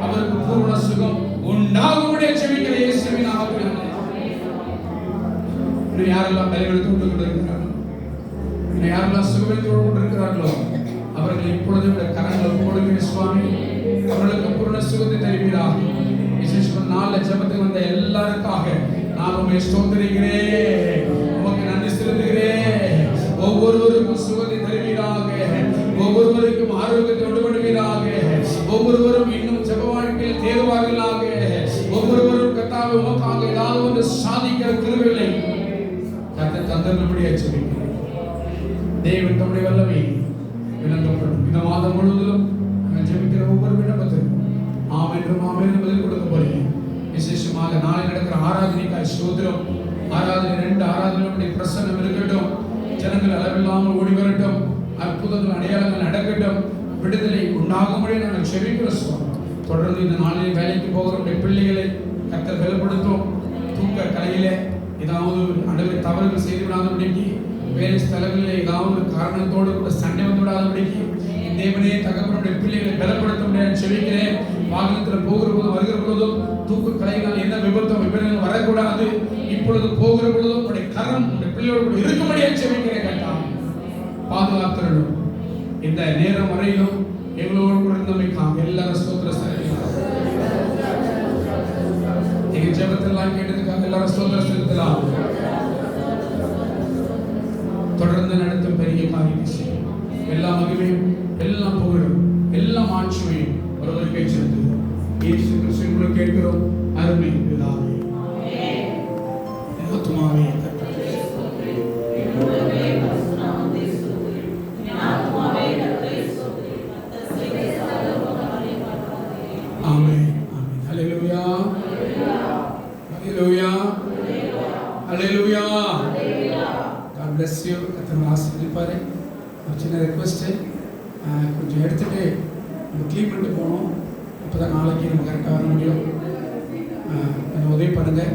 அவருக்கு பூர்ண சுகம் உண்டாகும்படியா செவிக்கிற இயேசுவின் நாமத்தில். இன்னும் யாரெல்லாம் பலவீனத்தோடு கொண்டிருக்கிறார்களோ, இன்னும் யாரெல்லாம் சுகத்தோடு கொண்டிருக்கிறார்களோ அவர்கள் இப்பொழுது கரங்கள் கொடுக்கிற சுவாமி அவர்களுக்கு பூர்ண சுகத்தை தருவீராக. விசேஷமாக நாள ஜெபத்துக்கு வந்த எல்லாருக்காக நான் உம்மை ஸ்தோத்திரிக்கிறேன், உமக்கு நன்றி செலுத்துகிறேன். ஒவ்வொருவருக்கும் சுகத்தை தருவீராக, ஒவ்வொருவருக்கும் ஆரோக்கியத்தை உண்டுபடுவீராக, ஒவ்வொருவரும் இன்னும் ஜெப வாழ்க்கையில் தேர்வார்களாக, ஒவ்வொருவரும் கர்த்தாவே உமக்காக ஏதாவது ஒன்று சாதிக்கிற கிருபைகளை கர்த்தர் தந்தருளும்படியாக ஜெபிக்கிறேன். தேவன் தம்முடைய வல்லமை விளங்கப்படும். இந்த மாதம் முழுவதும் நாங்கள் ஜெபிக்கிற ஒவ்வொரு விண்ணப்பத்திற்கும் ஆம் என்றும் ஆமென் என்று பதில் கொடுக்க போறேன். விசேஷமாக நாளை நடக்கிற ஆராதனைக்காய் ஸ்தோத்திரம். ஆராதனை 2 ஆராதனைகளுடைய பிரசன்னம் இருக்கட்டும். ஜனங்கள் அளவில்லாமல் ஓடி வரட்டும். அற்புதங்கள் அடையாளங்கள் நடக்கட்டும். விடுதலை உண்டாகும்படி நாங்கள் ஜெபிக்கிற சுவாமி. தொடர்ந்து இந்த நாளில் வேலைக்கு போகிற பிள்ளைகளை கர்த்தர் பலப்படுத்தும். தூக்க கலையிலே ஏதாவது அடவை தவறுகள் செய்து விடாதபடிக்கு, வேலை ஸ்தலங்களில் ஏதாவது காரணத்தோடு கூட சண்டை வந்து விடாதபடிக்கு தேவனே தகப்பனுடைய பிள்ளைகளை பலப்படுத்த முடியாது செவிக்கிறேன். வாகனத்தில் போகிற போதும் வருகிற பொழுதும் தூக்கு கலையினால் என்ன விபத்தும் விபரங்கள் வரக்கூடாது. இப்பொழுது போகிற பொழுதும் உடைய கரம் உடைய பிள்ளையோடு இருக்கும்படியாக செவிக்கிறேன். கேட்டான் பாதுகாத்துறணும். இந்த நேரம் வரையிலும் எங்களோடு கூட இருந்தமைக்காக எல்லாரும் ஸ்தோத்திர செலுத்தலாம். எங்க ஜெபத்தெல்லாம் கேட்டதுக்காக எல்லாரும் ஸ்தோத்திர செலுத்தலாம். தொடர்ந்து நடத்தும் பெரிய காரியம் செய்யும். எல்லா மகிமையும், எல்லா புகழும், எல்லா ஆட்சியும் ஒருவருக்கே செலுத்துகிறோம். இயேசு கிறிஸ்துவின் கேட்கிறோம். அருமை பிதாவே, ஆத்துமாவே ஆமென். ஹல்லேலூயா, ஹல்லேலூயா, ஹல்லேலூயா. God bless you. கர்த்தர் ஆசீர்வதிப்பார். ஒரு சின்ன ரெக்வெஸ்ட், கொஞ்சம் எடுத்துட்டு நம்ம க்ளீன் பண்ணிட்டு போகணும். அப்போ தான் நாளைக்கு நம்ம கரெக்டாக வர முடியும். கொஞ்சம் உதவி பண்ணுங்கள்.